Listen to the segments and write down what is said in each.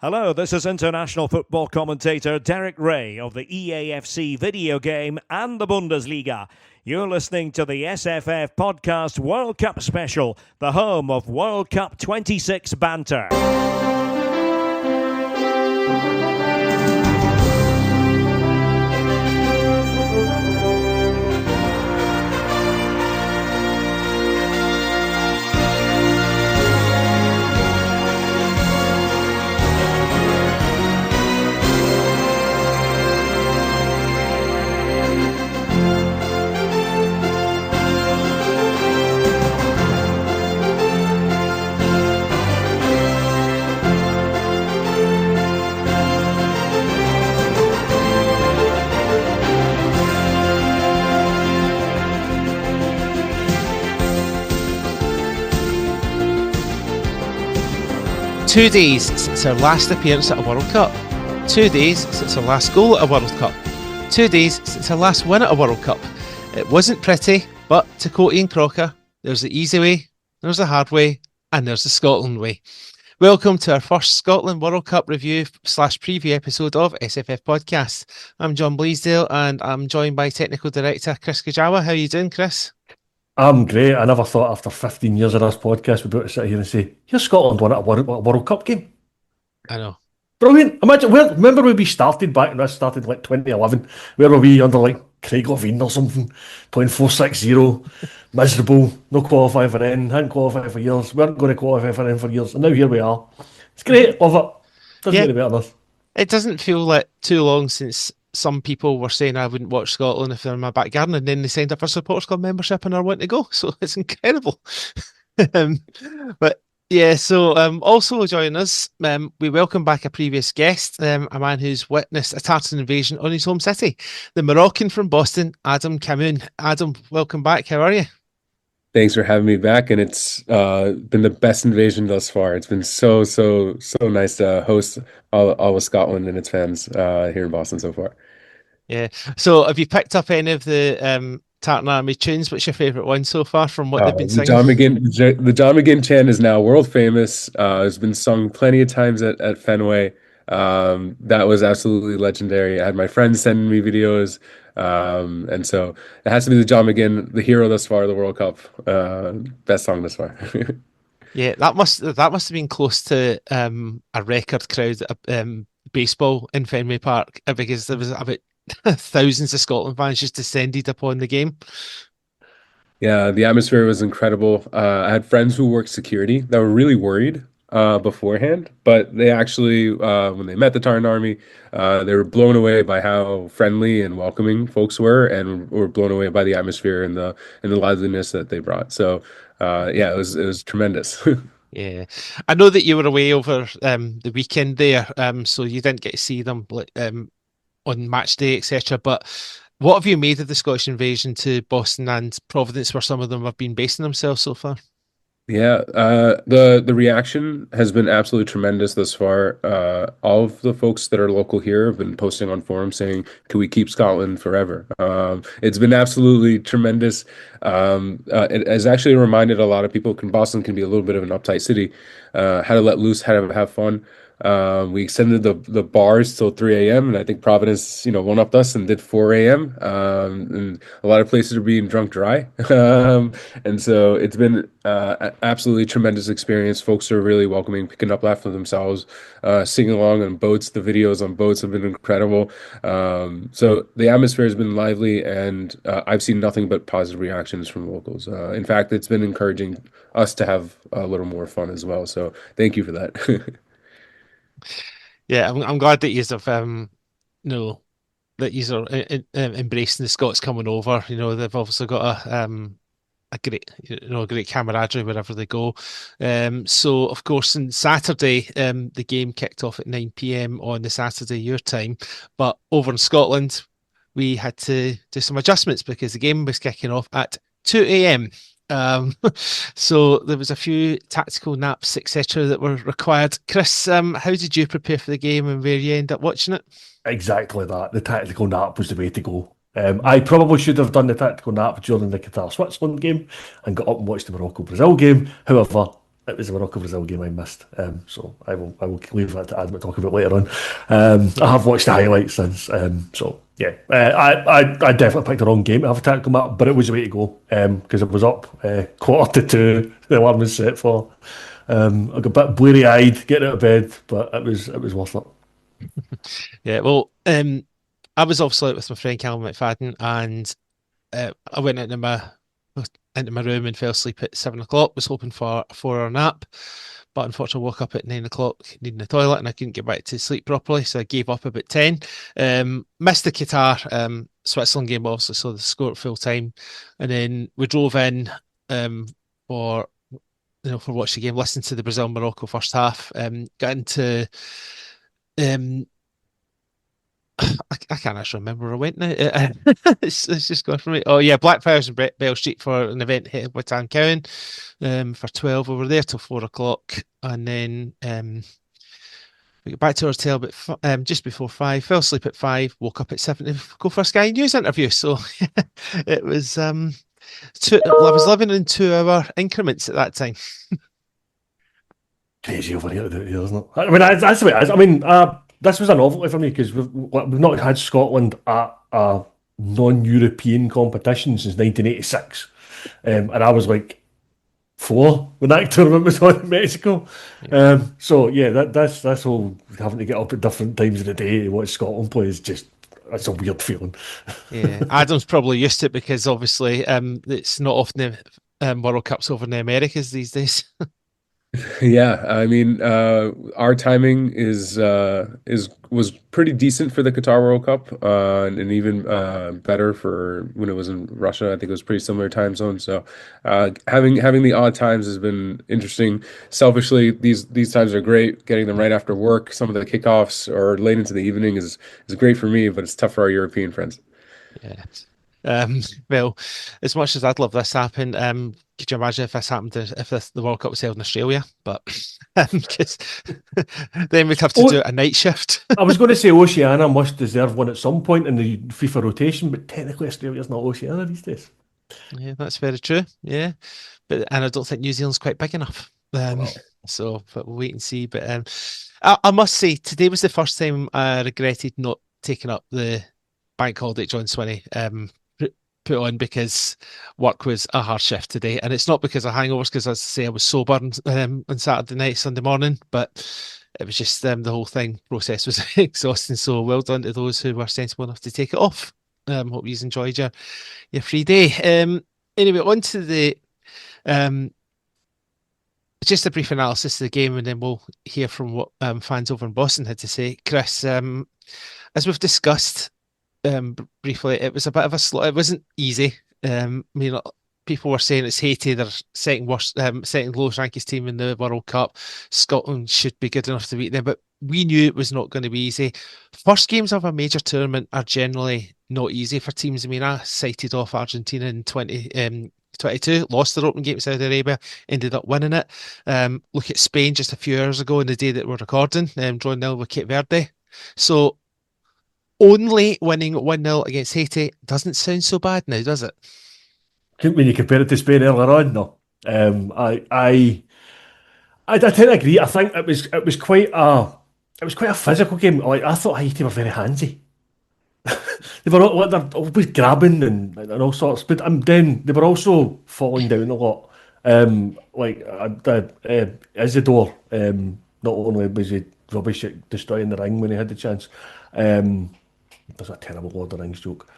Hello, this is international football commentator Derek Ray of the EAFC video game and the Bundesliga. You're listening to the SFF Podcast World Cup Special, the home of World Cup 26 banter. Two days since our last appearance at a World Cup. 2 days since our last goal at a World Cup. 2 days since our last win at a World Cup. It wasn't pretty, but to quote Ian Crocker, there's the easy way, there's the hard way, and there's the Scotland way. Welcome to our first Scotland World Cup review / preview episode of SFF Podcast. I'm John Bleasdale and I'm joined by Technical Director Krys Kajawa. How are you doing, Krys? I'm great. I never thought after 15 years of this podcast we'd be able to sit here and say, here's Scotland won at a World Cup game. I know. Brilliant. Imagine, remember when we started back, and this started like 2011, where were we under like Craig Levine or something, playing 4-6-0, miserable, no qualifying for anything, hadn't qualified for years, weren't going to qualify for anything for years, and now here we are. It's great, love it. Doesn't get any better than this. It doesn't feel like too long since some people were saying I wouldn't watch Scotland if they're in my back garden, and then they signed up for supporters club membership and are wanting to go. So it's incredible. But yeah, so also joining us, we welcome back a previous guest, a man who's witnessed a Tartan invasion on his home city, the Moroccan from Boston, Adam Kamoune. Adam, welcome back. How are you? Thanks for having me back, and it's been the best invasion thus far. It's been so nice to host all of Scotland and its fans here in Boston so far. Yeah. So have you picked up any of the Tartan Army tunes? What's your favourite one so far from what they've been singing? The John McGinn chant is now world famous. It's been sung plenty of times at Fenway. That was absolutely legendary. I had my friends sending me videos. And so it has to be the John McGinn, the hero thus far of the World Cup. Best song thus far. Yeah, that must have been close to a record crowd at baseball in Fenway Park, because there was about thousands of Scotland fans just descended upon the game. Yeah, the atmosphere was incredible. I had friends who worked security that were really worried beforehand, but they actually, when they met the Tartan Army, they were blown away by how friendly and welcoming folks were, and were blown away by the atmosphere and the liveliness that they brought. So, yeah, it was tremendous. Yeah, I know that you were away over the weekend there, so you didn't get to see them on match day, etc. But what have you made of the Scottish invasion to Boston and Providence, where some of them have been basing themselves so far? Yeah, the reaction has been absolutely tremendous thus far. All of the folks that are local here have been posting on forums saying, "Can we keep Scotland forever?" It's been absolutely tremendous. It has actually reminded a lot of people, Boston can be a little bit of an uptight city, how to let loose, how to have fun. We extended the bars till 3 a.m. and I think Providence, one-upped us and did 4 a.m. And a lot of places are being drunk dry. And so it's been an absolutely tremendous experience. Folks are really welcoming, picking up laughing themselves, singing along on boats. The videos on boats have been incredible. So the atmosphere has been lively, and I've seen nothing but positive reactions from locals. In fact, it's been encouraging us to have a little more fun as well. So thank you for that. Yeah, I'm glad that you have that you are embracing the Scots coming over. They've obviously got a great camaraderie wherever they go. So of course on Saturday, the game kicked off at 9 p.m. on the Saturday your time, but over in Scotland we had to do some adjustments because the game was kicking off at 2 a.m. So there was a few tactical naps, etc., that were required. Krys, how did you prepare for the game and where you end up watching it? Exactly that. The tactical nap was the way to go. I probably should have done the tactical nap during the Qatar-Switzerland game and got up and watched the Morocco-Brazil game. However, it was the Morocco-Brazil game I missed. So I will leave that to Adam to talk about later on. I have watched the highlights since. So yeah, I definitely picked the wrong game to have a tactical map, but it was the way to go because it was up 1:45. The alarm was set for. I got a bit bleary-eyed getting out of bed, but it was worth it. Yeah, well, I was obviously out with my friend Callum McFadden, and I went into my room and fell asleep at 7 o'clock. Was hoping for a 4 hour nap, but unfortunately woke up at 9 o'clock needing the toilet, and I couldn't get back to sleep properly, so I gave up about 10. Missed the Qatar Switzerland game, obviously, so the score at full time, and then we drove in for watch the game, listened to the Brazil Morocco first half, got into I can't actually remember where I went now. It's just gone from me. Oh yeah, Blackfriars and Bell Street for an event hit with Cowan for 12. We were there till 4 o'clock, and then we got back to our hotel but just before 5. Fell asleep at 5. Woke up at 7 to go for a Sky News interview. So it was I was living in 2 hour increments at that time. Crazy over here, isn't it? I mean, that's the way it is. I mean, this was a novelty for me because we've not had Scotland at a non-European competition since 1986, and I was like 4 when that tournament was on in Mexico. So yeah, that's whole having to get up at different times of the day to watch Scotland play is just. That's a weird feeling. Yeah, Adam's probably used to it because obviously it's not often the World Cups over in the Americas these days. Yeah, I mean, our timing was pretty decent for the Qatar World Cup, and even better for when it was in Russia. I think it was pretty similar time zone. So, having the odd times has been interesting. Selfishly, these times are great. Getting them right after work, some of the kickoffs or late into the evening is great for me, but it's tough for our European friends. Yeah. Well, as much as I'd love this to happen, could you imagine if this happened if the World Cup was held in Australia? But because then we'd have to do a night shift. I was going to say Oceania must deserve one at some point in the FIFA rotation, but technically Australia's not Oceania these days. Yeah, that's very true. Yeah, and I don't think New Zealand's quite big enough. So, but we'll wait and see. But I must say, today was the first time I regretted not taking up the bank holiday John Swinney put on because work was a hard shift today, and it's not because of hangovers, because as I say I was sober on Saturday night, Sunday morning, but it was just the whole process was exhausting. So well done to those who were sensible enough to take it off. Hope you enjoyed your free day. Anyway, on to the just a brief analysis of the game, and then we'll hear from what fans over in Boston had to say. Krys, as we've discussed briefly, it was a bit of a slog. It wasn't easy. People were saying it's Haiti, their second lowest ranked team in the World Cup. Scotland should be good enough to beat them, but we knew it was not going to be easy. First games of a major tournament are generally not easy for teams. I mean, I cited off Argentina in 2022, lost their opening game to Saudi Arabia, ended up winning it. Look at Spain just a few hours ago, in the day that we're recording, drawing 0 with Cape Verde. So only winning 1-0 against Haiti doesn't sound so bad now, does it? When you compare it to Spain earlier on, no. I tend to agree. I think it was quite a physical game. Like, I thought Haiti were very handsy. They're always grabbing and all sorts, but then they were also falling down a lot. Isidore, not only was he rubbish at destroying the ring when he had the chance. There's a terrible Lord of the Rings joke.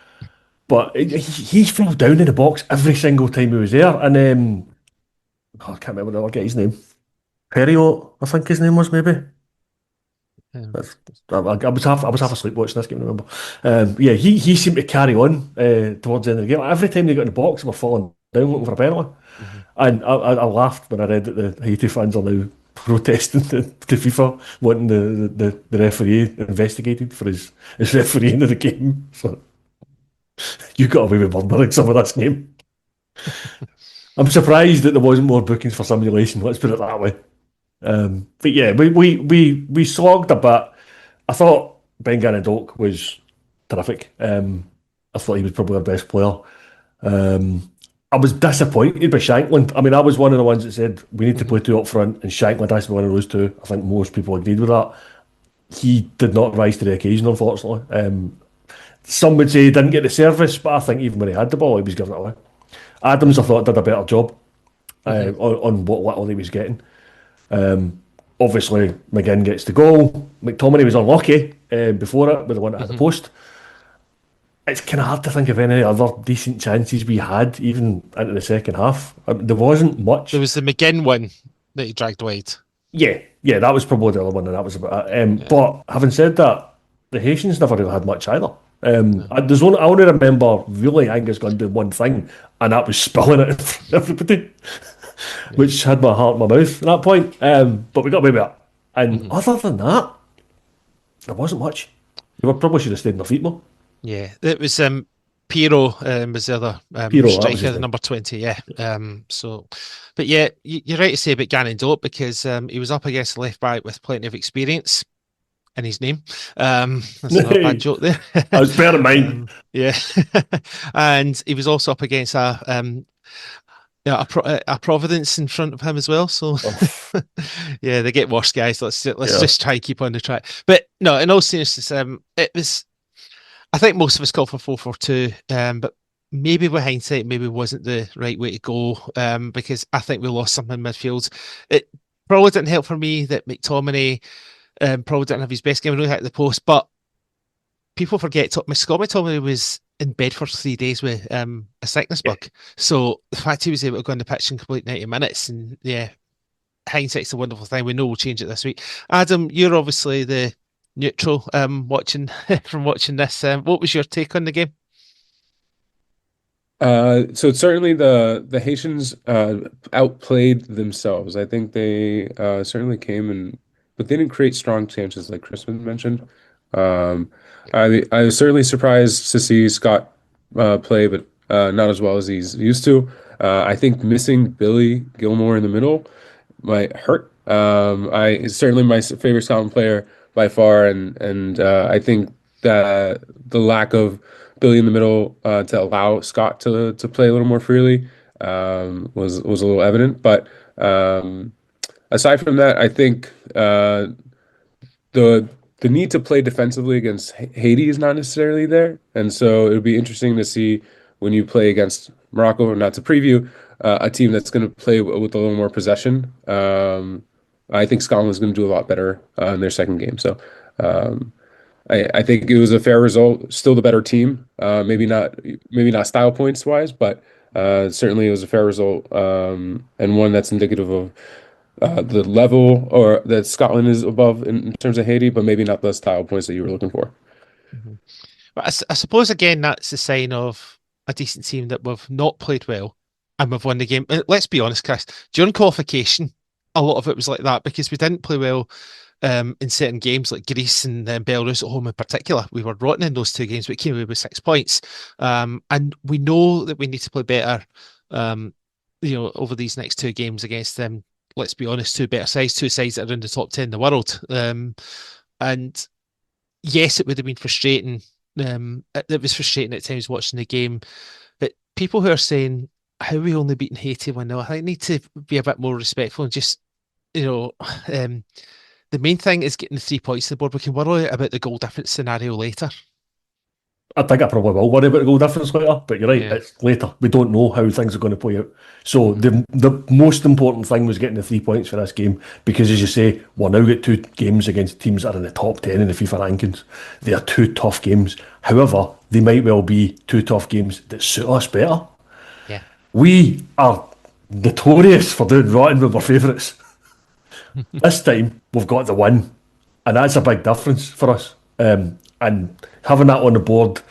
But he fell down in the box every single time he was there. And I can't remember the other guy's name. Perriot, I think his name was maybe. I was half asleep watching this game, I remember. He seemed to carry on towards the end of the game. Every time they got in the box, they were falling down looking for a penalty. Mm-hmm. And I laughed when I read that the Haiti fans are now protesting to FIFA, wanting the referee investigated for his refereeing of the game. So you got away with murdering some of this game. I'm surprised that there wasn't more bookings for simulation, let's put it that way. But yeah, we slogged a bit. I thought Ben Gannon-Doak was terrific. I thought he was probably our best player. I was disappointed by Shankland. I mean, I was one of the ones that said we need to play two up front, and Shankland has to be one of those two. I think most people agreed with that. He did not rise to the occasion, unfortunately. Some would say he didn't get the service, but I think even when he had the ball, he was giving it away. Adams, I thought, did a better job on what little he was getting. Obviously, McGinn gets the goal. McTominay was unlucky before it with the one at the post. It's kind of hard to think of any other decent chances we had, even into the second half. There wasn't much. There was the McGinn one that he dragged wide. Yeah, that was probably the other one, and that was about it. But having said that, the Haitians never really had much either. I only remember really Angus Gunn doing one thing, and that was spilling it in front of everybody, which had my heart in my mouth at that point. But we got away with it. And other than that, there wasn't much. We probably should have stayed in the feet more. Yeah, it was Piero was the other striker, the number 20. Yeah. But yeah, you're right to say about Gannon Dope because he was up against the left back with plenty of experience in his name. That's another bad joke there. I was bear in mind. Yeah, and he was also up against a Providence in front of him as well. So yeah, they get worse, guys. Let's just try and keep on the track. But no, in all seriousness, it was. I think most of us called for 4-4-2, but maybe with hindsight, maybe wasn't the right way to go because I think we lost something in midfield. It probably didn't help for me that McTominay probably didn't have his best game really at the post, but people forget Scott McTominay was in bed for 3 days with a sickness bug. So the fact he was able to go on the pitch and complete 90 minutes, and yeah, hindsight's a wonderful thing. We know we'll change it this week. Adam, you're obviously the neutral watching this. What was your take on the game? So certainly the Haitians outplayed themselves. I think they certainly came but they didn't create strong chances like Krys mentioned. I was certainly surprised to see Scott play, but not as well as he's used to. I think missing Billy Gilmore in the middle might hurt. He's certainly my favorite Scotland player by far, and I think that the lack of Billy in the middle to allow Scott to play a little more freely was a little evident. But aside from that, I think the need to play defensively against Haiti is not necessarily there, and so it would be interesting to see when you play against Morocco, not to preview, a team that's going to play with a little more possession. I think Scotland is going to do a lot better in their second game. So I think it was a fair result. Still the better team. Maybe not style points wise, but certainly it was a fair result and one that's indicative of the level or that Scotland is above in terms of Haiti, but maybe not the style points that you were looking for. But I suppose again that's a sign of a decent team that we've not played well and we've won the game. Let's be honest, Chris. During qualification, a lot of it was like that because we didn't play well in certain games like Greece and Belarus at home in particular. We were rotten in those two games, but came away with 6 points. And we know that we need to play better, over these next two games against them. Let's be honest, two sides that are in the top 10 in the world. And yes, it would have been frustrating. It was frustrating at times watching the game. But people who are saying, how are we only beating Haiti 1-0? I think need to be a bit more respectful and just, the main thing is getting the 3 points to the board. We can worry about the goal difference scenario later. I think I probably will worry about the goal difference later, but you're right, It's later. We don't know how things are going to play out. So the most important thing was getting the 3 points for this game because, as you say, we're now got two games against teams that are in the top 10 in the FIFA rankings. They are two tough games. However, they might well be two tough games that suit us better. Yeah. We are notorious for doing rotten with our favourites. This time, we've got the win, and that's a big difference for us. And having that on the board,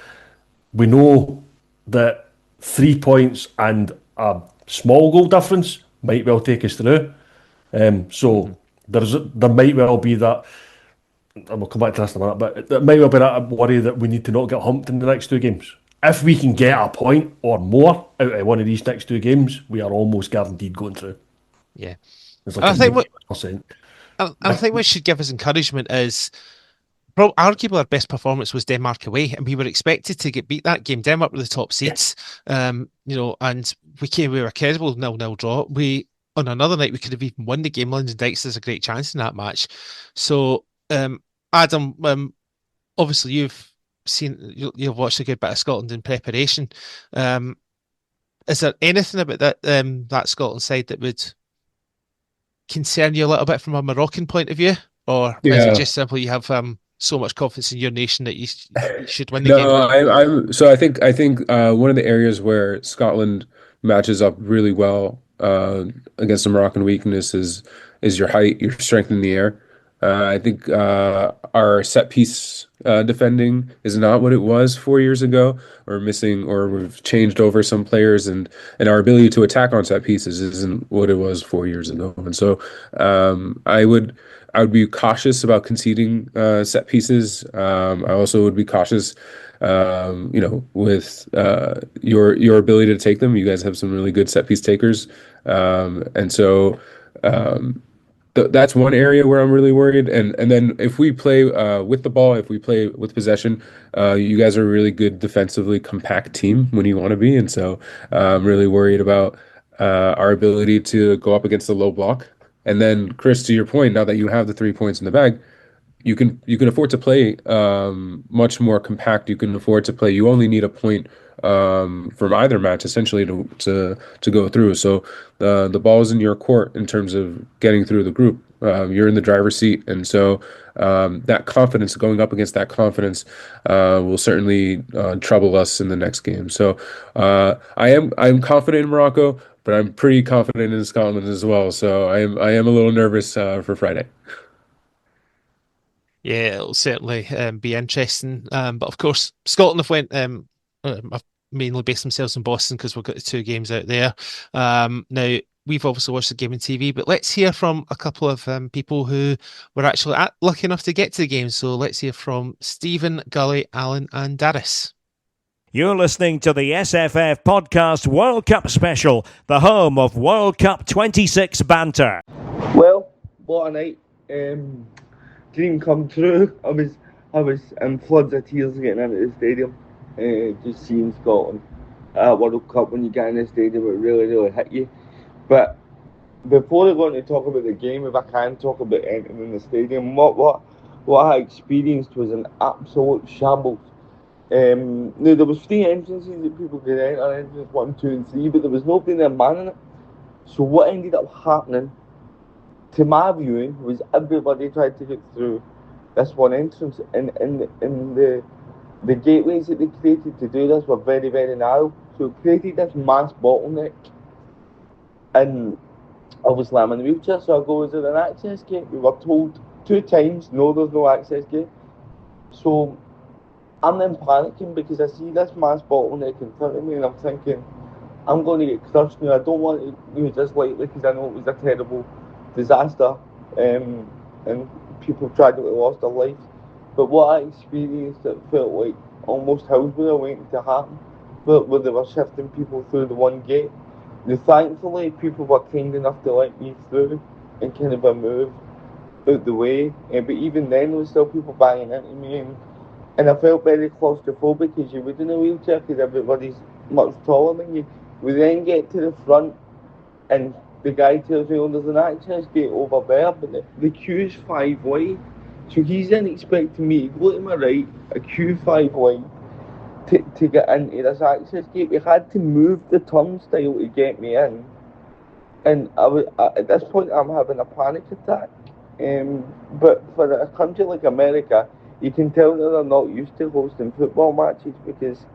we know that 3 points and a small goal difference might well take us through. So there might well be that, and we'll come back to this in a minute, but there might well be that worry that we need to not get humped in the next two games. If we can get a point or more out of one of these next two games, we are almost guaranteed going through. Yeah. It's like I think what should give us encouragement is arguably our best performance was Denmark away, and we were expected to get beat that game. Denmark were the top seeds, and we were a credible 0-0 draw. On another night we could have even won the game. London Dykes has a great chance in that match. So, Adam, obviously you've watched a good bit of Scotland in preparation. Is there anything about that Scotland side that would concern you a little bit from a Moroccan point of view, or is it just simply you have so much confidence in your nation that you should win the game? No, I think one of the areas where Scotland matches up really well against the Moroccan weakness is your height, your strength in the air. I think our set piece defending is not what it was 4 years ago. We've changed over some players, and our ability to attack on set pieces isn't what it was 4 years ago. And so I would be cautious about conceding set pieces. I also would be cautious, with your ability to take them. You guys have some really good set piece takers, and so. That's one area where I'm really worried. And then if we play with the ball, if we play with possession, you guys are a really good defensively compact team when you want to be. And so I'm really worried about our ability to go up against the low block. And then, Krys, to your point, now that you have the 3 points in the bag, you can afford to play much more compact. You can afford to play. You only need a point from either match essentially to go through. So the ball is in your court in terms of getting through the group. You're in the driver's seat, and so that confidence, going up against that confidence, will certainly trouble us in the next game. So I'm confident in Morocco, but I'm pretty confident in Scotland as well. So I am a little nervous for Friday. Yeah, it'll certainly be interesting. But of course, Scotland have mainly based themselves in Boston because we've got the 2 games out there. Now, we've obviously watched the game on TV, but let's hear from a couple of people who were actually lucky enough to get to the game. So let's hear from Stephen, Gully, Alan and Darius. You're listening to the SFF Podcast World Cup Special, the home of World Cup 26 banter. Well, what a night. Dream come true. I was in floods of tears getting into the stadium. Just seeing Scotland at World Cup, when you get in the stadium, it really hit you. But before I go on to talk about the game, if I can talk about entering in the stadium, what I experienced was an absolute shambles. Now there was 3 entrances that people could enter, entrance 1, 2 and 3, but there was nobody there manning it. So what ended up happening, to my viewing, was everybody tried to get through this one entrance, and the gateways that they created to do this were very narrow, so it created this mass bottleneck. And obviously I'm in a wheelchair, so I go, is there an access gate? We were told 2 times, no, there's no access gate. So I'm then panicking because I see this mass bottleneck in front of me, and I'm thinking, I'm going to get crushed now. I don't want to do this lightly because I know it was a terrible disaster, and people tragically lost their lives. But what I experienced, it felt like almost houses were waiting to happen, where they were shifting people through the one gate. Now, thankfully, people were kind enough to let me through and kind of move out the way. But even then, there was still people banging into me, and I felt very claustrophobic because you would in a wheelchair because everybody's much taller than you. We then get to the front, and the guy tells me, oh, there's an access gate over there, but the queue's 5 wide. So he's then expecting me to go to my right, a queue 5 wide, to get into this access gate. We had to move the turnstile to get me in. And at this point, I'm having a panic attack. But for a country like America, you can tell that they're not used to hosting football matches because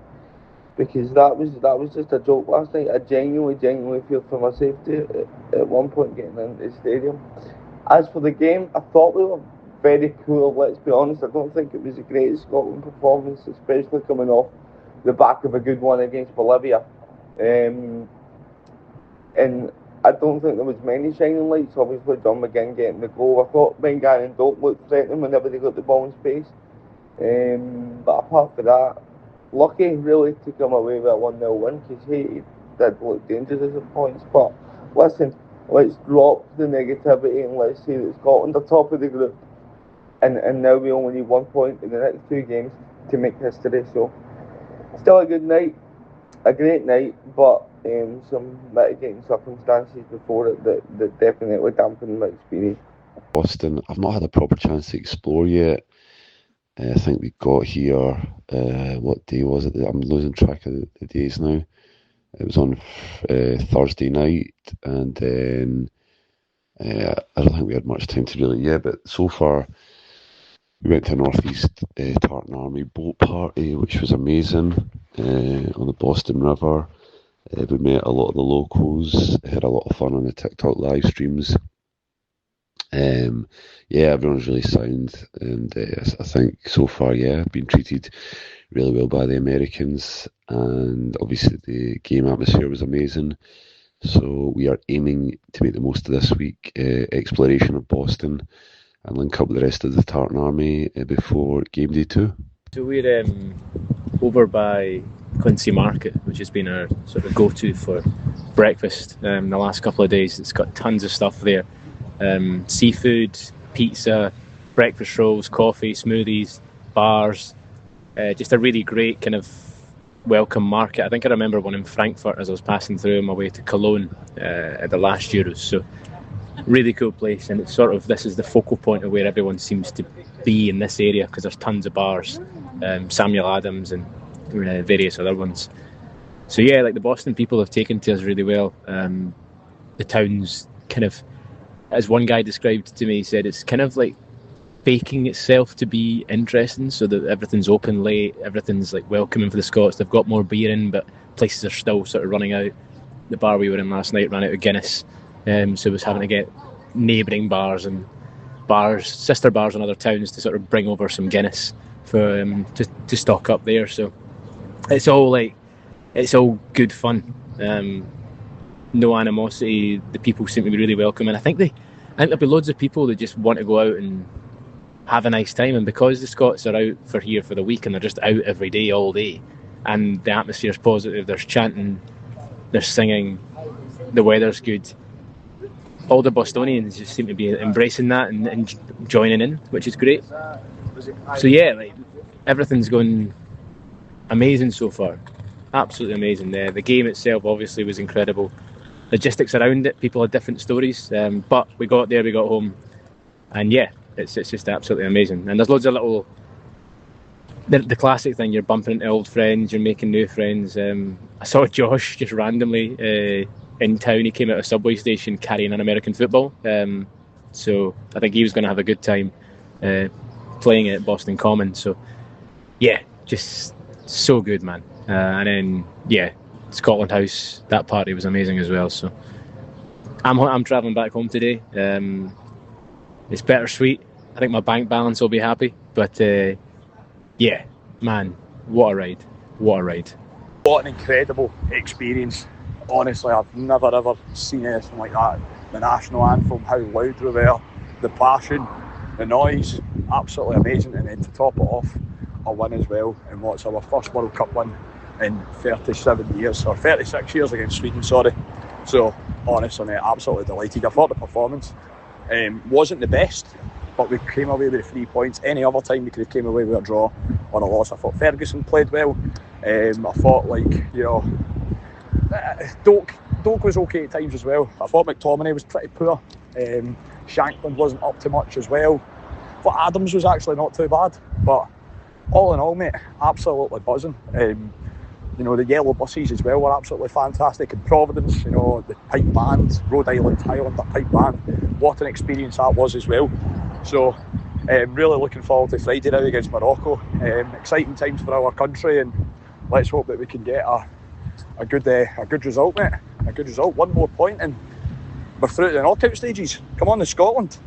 that was just a joke last night. I genuinely feared for my safety at one point getting into the stadium. As for the game, I thought we were very poor, let's be honest. I don't think it was the greatest Scotland performance, especially coming off the back of a good one against Bolivia. And I don't think there was many shining lights. Obviously, John McGinn getting the goal. I thought Ben and Dope looked threatening whenever they got the ball in space. But apart from that, lucky really to come away with a 1-0 win because Haiti did look dangerous at points. But listen, let's drop the negativity and let's say that Scotland are top of the group. and now we only need 1 point in the next 2 games to make history. So still a good night, a great night, but some mitigating circumstances before it that definitely dampened my experience. Boston, I've not had a proper chance to explore yet. I think we got here, what day was it? I'm losing track of the days now. It was on Thursday night, and then I don't think we had much time to really, but so far we went to a North East Tartan Army boat party, which was amazing, on the Boston River. We met a lot of the locals, had a lot of fun on the TikTok live streams. Everyone's really sound, and I think so far, been treated really well by the Americans, and obviously the game atmosphere was amazing. So we are aiming to make the most of this week exploration of Boston and link up with the rest of the Tartan Army before game day 2. So we're over by Quincy Market, which has been our sort of go-to for breakfast the last couple of days. It's got tons of stuff there. Seafood, pizza, breakfast rolls, coffee, smoothies, bars. Just a really great kind of welcome market. I think I remember one in Frankfurt as I was passing through on my way to Cologne at the last Euros. So really cool place, and it's sort of, this is the focal point of where everyone seems to be in this area, because there's tons of bars, Samuel Adams and various other ones. So like the Boston people have taken to us really well. The town's kind of, as one guy described to me, he said it's kind of like baking itself to be interesting, so that everything's open late, everything's like welcoming for the Scots. They've got more beer in, but places are still sort of running out. The bar we were in last night ran out of Guinness, so it was having to get neighbouring bars and bars, sister bars in other towns, to sort of bring over some Guinness for to stock up there. So it's all good fun. No animosity. The people seem to be really welcoming. I think there'll be loads of people that just want to go out and have a nice time, and because the Scots are out for the week and they're just out every day, all day, and the atmosphere's positive, there's chanting, there's singing, the weather's good, all the Bostonians just seem to be embracing that and joining in, which is great. So everything's going amazing so far, absolutely amazing. The game itself obviously was incredible. Logistics around it, people had different stories, but we got there, we got home, and it's just absolutely amazing. And there's loads of little, the classic thing, you're bumping into old friends, you're making new friends. I saw Josh just randomly in town. He came out of a subway station carrying an American football, so I think he was going to have a good time playing at Boston Common. So just so good, man. And then Scotland House, that party was amazing as well. So I'm travelling back home today. It's bittersweet. I think my bank balance will be happy, but man, what a ride. What an incredible experience. Honestly, I've never ever seen anything like that. The national anthem, how loud we were, the passion, the noise, absolutely amazing. And then to top it off, a win as well, in what's our first World Cup win in 37 years, or 36 years against Sweden, sorry. So honestly, mate, absolutely delighted. I thought the performance wasn't the best, but we came away with 3 points. Any other time we could have came away with a draw or a loss. I thought Ferguson played well. I thought Doak was okay at times as well. I thought McTominay was pretty poor. Shankland wasn't up to much as well. I thought Adams was actually not too bad. But all in all, mate, absolutely buzzing. The yellow buses as well were absolutely fantastic. In Providence, the pipe band, Rhode Island Highlander pipe band, what an experience that was as well. So really looking forward to Friday now against Morocco. Exciting times for our country, and let's hope that we can get a good result, mate. A good result, 1 more point, and we're through to the knockout stages. Come on, to Scotland.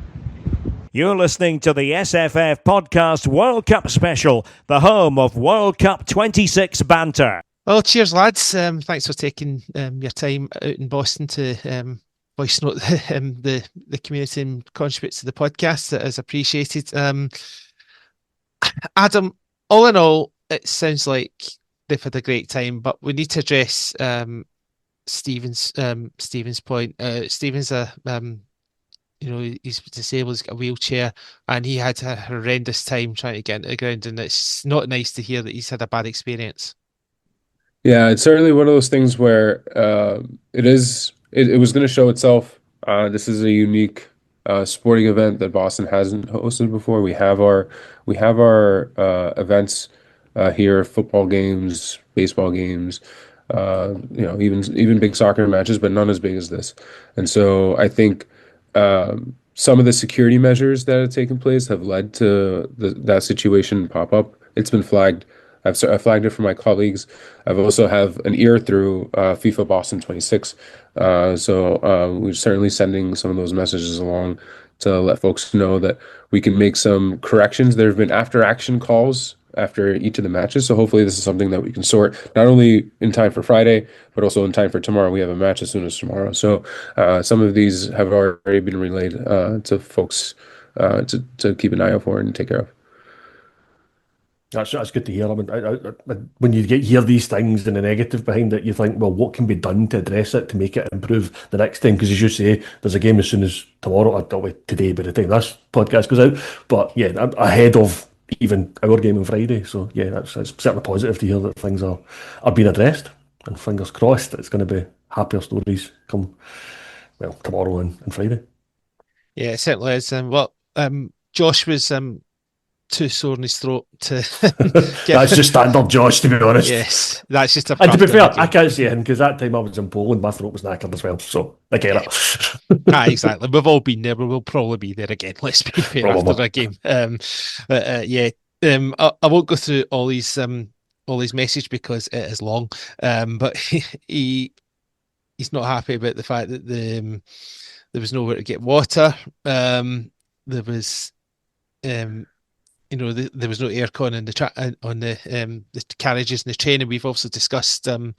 You're listening to the SFF Podcast World Cup Special, the home of World Cup 26 banter. Well, cheers, lads. Thanks for taking your time out in Boston to voice note the community and contribute to the podcast. That is appreciated. Adam, all in all, it sounds like they've had a great time, but we need to address Stephen's point. Stephen's he's disabled, he's got a wheelchair, and he had a horrendous time trying to get into the ground, and it's not nice to hear that he's had a bad experience. Yeah, it's certainly one of those things where it was going to show itself. This is a unique sporting event that Boston hasn't hosted before. We have our events here, football games, baseball games, even big soccer matches, but none as big as this. And so I think some of the security measures that have taken place have led to that situation pop up. It's been flagged. I've flagged it for my colleagues. I've also have an ear through FIFA Boston 26. So we're certainly sending some of those messages along to let folks know that we can make some corrections. There have been after action calls after each of the matches. So hopefully this is something that we can sort not only in time for Friday, but also in time for tomorrow. We have a match as soon as tomorrow. So some of these have already been relayed to folks to keep an eye out for and take care of. That's good to hear. I mean, when you hear these things and the negative behind it, you think, well, what can be done to address it to make it improve the next time? Because as you say, there's a game as soon as tomorrow, or today by the time this podcast goes out. But yeah, ahead of even our game on Friday. So yeah, that's certainly positive to hear that things are being addressed. And fingers crossed, it's going to be happier stories come tomorrow and Friday. Yeah, it certainly is. Josh was too sore in his throat to That's just standard Josh, to be honest. Yes, that's just a. And to be fair, I can't say anything because that time I was in Poland, my throat was knackered as well. So I get it. Exactly. We've all been there. We'll probably be there again. Let's be fair after the game. I won't go through all these messages because it is long. But he's not happy about the fact that there was nowhere to get water. There was. There was no aircon on the carriages in the train, and we've also discussed the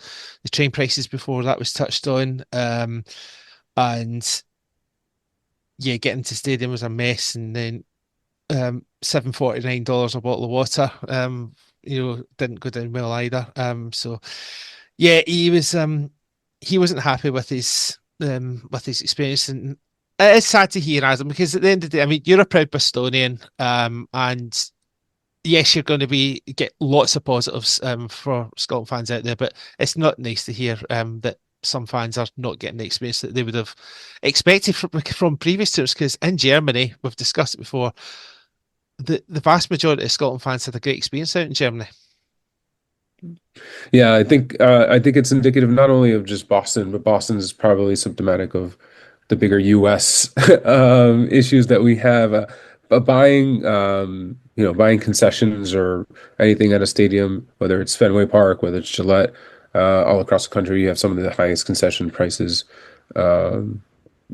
train prices before that was touched on. And yeah, getting to stadium was a mess, and then $749 a bottle of water, didn't go down well either. So yeah, he wasn't happy with his experience, and it's sad to hear, Adam, because at the end of the day, I mean, you're a proud Bostonian, and yes, you're going to get lots of positives for Scotland fans out there, but it's not nice to hear that some fans are not getting the experience that they would have expected from previous tours, because in Germany, we've discussed it before, the vast majority of Scotland fans had a great experience out in Germany. Yeah, I think it's indicative not only of just Boston, but Boston is probably symptomatic of the bigger U.S. Issues that we have. Buying concessions or anything at a stadium, whether it's Fenway Park, whether it's Gillette, all across the country, you have some of the highest concession prices.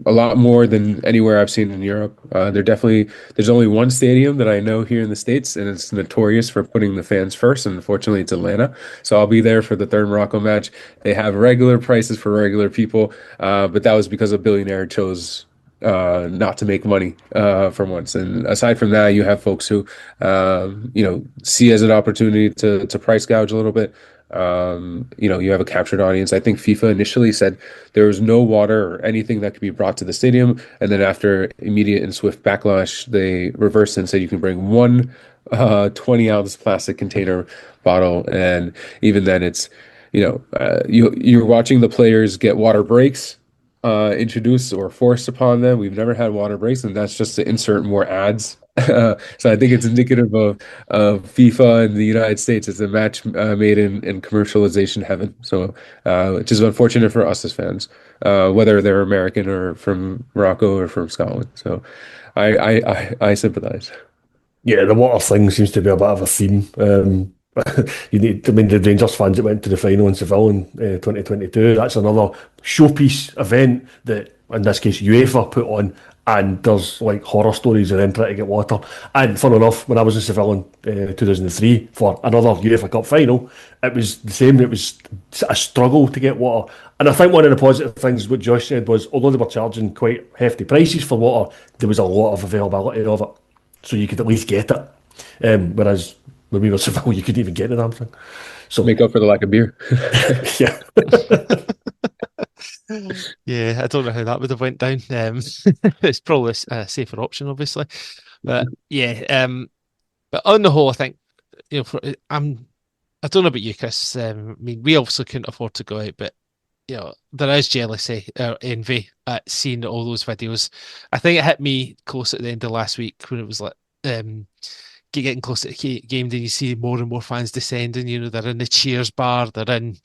A lot more than anywhere I've seen in Europe. There's only one stadium that I know here in the States, and it's notorious for putting the fans first, and unfortunately it's Atlanta. So I'll be there for the third Morocco match. They have regular prices for regular people, but that was because a billionaire chose not to make money for once. And aside from that, you have folks who see as an opportunity to price gouge a little bit. You have a captured audience. I think FIFA initially said there was no water or anything that could be brought to the stadium, and then after immediate and swift backlash, they reversed and said you can bring one 20-ounce plastic container bottle, and even then, it's you're watching the players get water breaks introduced or forced upon them. We've never had water breaks, and that's just to insert more ads. So I think it's indicative of FIFA in the United States. It's a match made in commercialization heaven. So which is unfortunate for us as fans, whether they're American or from Morocco or from Scotland. So I sympathize. Yeah, the water thing seems to be a bit of a theme. The Rangers fans that went to the final in Seville in 2022, that's another showpiece event that, in this case, UEFA put on, and there's like horror stories of them trying to get water. And fun enough, when I was in Seville in 2003 for another UEFA Cup final, it was the same. It was a struggle to get water. And I think one of the positive things what Josh said was, although they were charging quite hefty prices for water, there was a lot of availability of it, so you could at least get it. Whereas when we were in Seville, you couldn't even get the damn thing. So make up for the lack of beer. Yeah. Yeah, I don't know how that would have went down. It's probably a safer option, obviously. But yeah, but on the whole, I think I don't know about you, Chris. I mean, we obviously couldn't afford to go out, but there is jealousy or envy at seeing all those videos. I think it hit me close at the end of last week when it was like getting close to the game. Then you see more and more fans descending. They're in the cheers bar. They're in.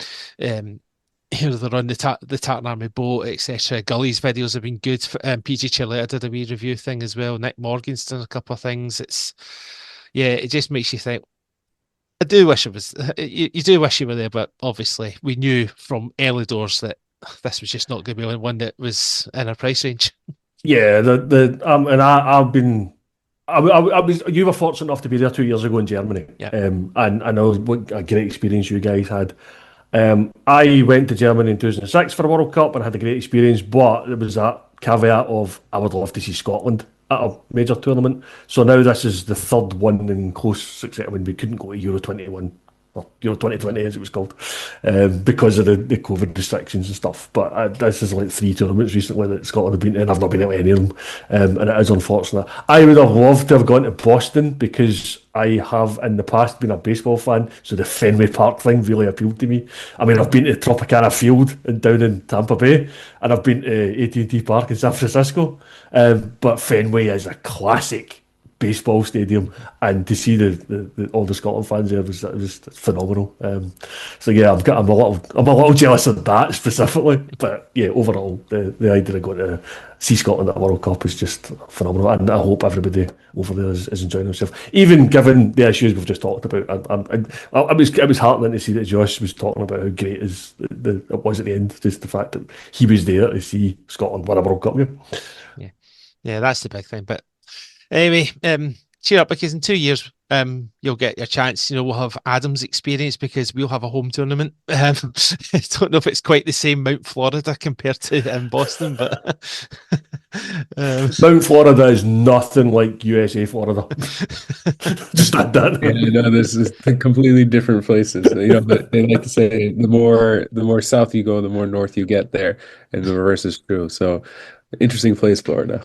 They're on the Tartan Army boat, etc. Gully's videos have been good. PG Chiletta did a wee review thing as well. Nick Morgan's done a couple of things. It just makes you think. I do wish it was. You do wish you were there, but obviously we knew from early doors that this was just not going to be one that was in our price range. Yeah, and I've been. I was. You were fortunate enough to be there 2 years ago in Germany. Yeah. And I know what a great experience you guys had. I went to Germany in 2006 for a World Cup and had a great experience, but there was that caveat of I would love to see Scotland at a major tournament. So now this is the third one in close succession when we couldn't go to Euro 21, or Euro 2020 as it was called, because of the COVID restrictions and stuff. But this is like 3 tournaments recently that Scotland have been in. I've not been at any of them, and it is unfortunate. I would have loved to have gone to Boston because I have in the past been a baseball fan, so the Fenway Park thing really appealed to me. I mean, I've been to Tropicana Field down in Tampa Bay, and I've been to AT&T Park in San Francisco, but Fenway is a classic baseball stadium, and to see all the Scotland fans there was phenomenal. So yeah, I'm a little jealous of that specifically, but yeah, overall the idea of going to see Scotland at a World Cup is just phenomenal, and I hope everybody over there is enjoying themselves. Even given the issues we've just talked about, it was heartening to see that Josh was talking about how great it was at the end, just the fact that he was there to see Scotland win a World Cup game. Yeah, that's the big thing. But anyway, cheer up because in 2 years, you'll get your chance. We'll have Adam's experience because we'll have a home tournament. I don't know if it's quite the same Mount Florida compared to Boston, but Mount Florida is nothing like USA Florida. Just add that. Yeah, this is completely different places. But they like to say the more south you go, the more north you get there, and the reverse is true. So. Interesting place, Florida.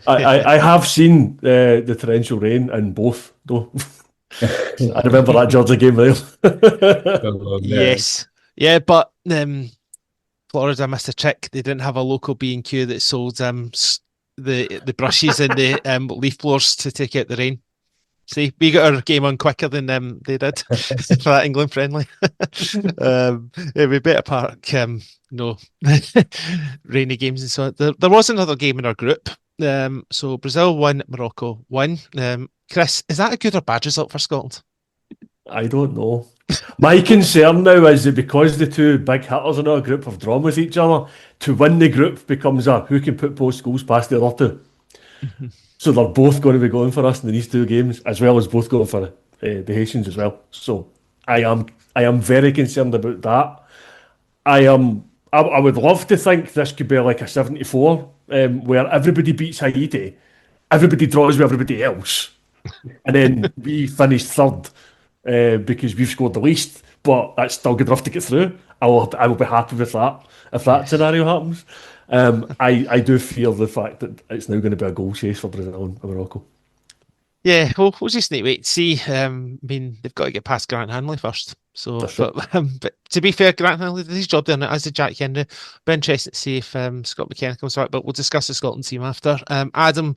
I have seen the torrential rain in both, though. I remember that Georgia game there. Yes. Yeah, but Florida missed a trick. They didn't have a local B&Q that sold the brushes and the leaf blowers to take out the rain. See, we got our game on quicker than they did for that England friendly. We better park rainy games and so on. There was another game in our group. So Brazil won, Morocco won. Chris, is that a good or bad result for Scotland? I don't know. My concern now is that because the two big hitters in our group have drawn with each other, to win the group becomes a who can put both goals past the other two. So they're both going to be going for us in these 2 games, as well as both going for the Haitians as well. So I am very concerned about that. I would love to think this could be like a 74, where everybody beats Haiti, everybody draws with everybody else, and then we finish third because we've scored the least, but that's still good enough to get through. I will be happy with that if that scenario happens. I do fear the fact that it's now going to be a goal chase for Brazil and Morocco. Yeah, we'll just need to wait and see. I mean, they've got to get past Grant Hanley first. So, but to be fair, Grant Hanley did his job there, as did Jack Henry. Be interested to see if Scott McKenna comes back, but we'll discuss the Scotland team after. Adam,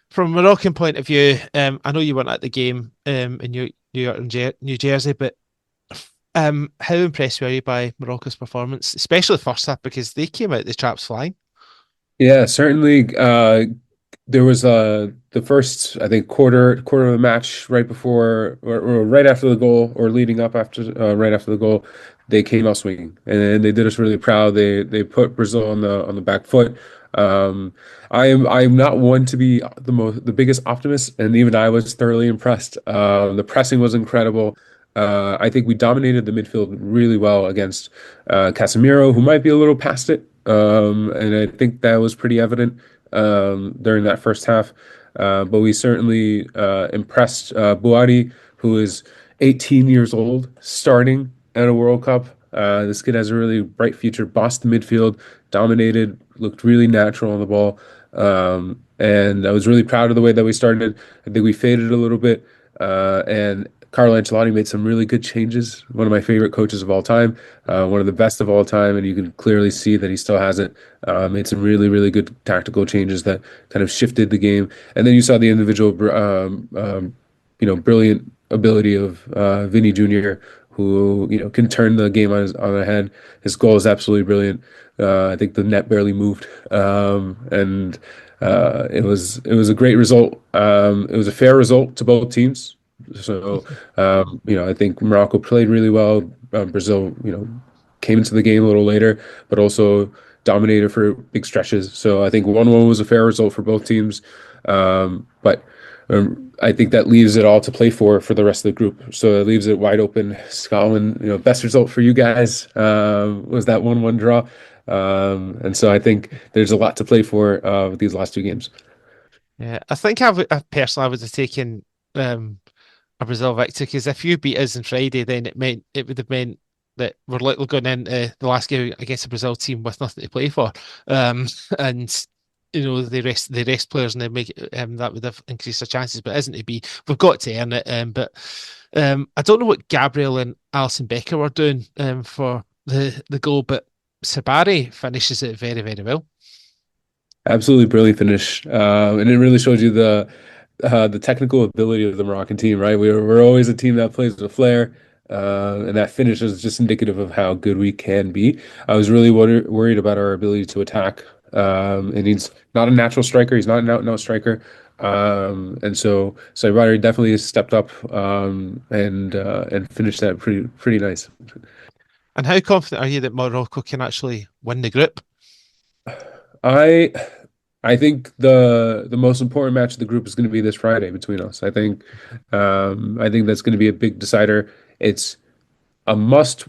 from a Moroccan point of view, I know you weren't at the game in New York and New Jersey, but how impressed were you by Morocco's performance, especially the first half, because they came out the traps flying? Yeah, certainly. There was the first, I think, quarter of the match right before or right after the goal, or leading up after right after the goal, they came out swinging, and they did us really proud. They put Brazil on the back foot. I'm not one to be the biggest optimist, and even I was thoroughly impressed. The pressing was incredible. I think we dominated the midfield really well against Casemiro, who might be a little past it, and I think that was pretty evident during that first half. But we certainly impressed Buhari, who is 18 years old, starting at a World Cup. This kid has a really bright future. Bossed the midfield, dominated, looked really natural on the ball. And I was really proud of the way that we started. I think we faded a little bit. And Carlo Ancelotti made some really good changes. One of my favorite coaches of all time, one of the best of all time, and you can clearly see that he still has it. Made some really, really good tactical changes that kind of shifted the game. And then you saw the individual, brilliant ability of Vinny Jr., who can turn the game on the head. His goal is absolutely brilliant. I think the net barely moved, and it was a great result. It was a fair result to both teams. So, I think Morocco played really well. Brazil, came into the game a little later, but also dominated for big stretches. So I think 1-1 was a fair result for both teams. But I think that leaves it all to play for the rest of the group. So it leaves it wide open. Scotland, best result for you guys was that 1-1 draw. And so I think there's a lot to play for with these last two games. Yeah, I think I personally would have taken a Brazil victory, because if you beat us on Friday, then it would have meant that we're likely going into the last game against a Brazil team with nothing to play for, and the rest players, and they make it, that would have increased our chances, but it isn't to be. We've got to earn it. But I don't know what Gabriel and Alison Becker were doing for the goal, but Sabari finishes it very, very well. Absolutely brilliant finish, and it really shows you the technical ability of the Moroccan team. Right, we're always a team that plays with flair, and that finish is just indicative of how good we can be. I was really worried about our ability to attack, and he's not a natural striker. He's not an out-and-out striker, and so Ryder definitely stepped up and finished that pretty nice. And how confident are you that Morocco can actually win the group? I think the most important match of the group is going to be this Friday between us. I think that's going to be a big decider. It's a must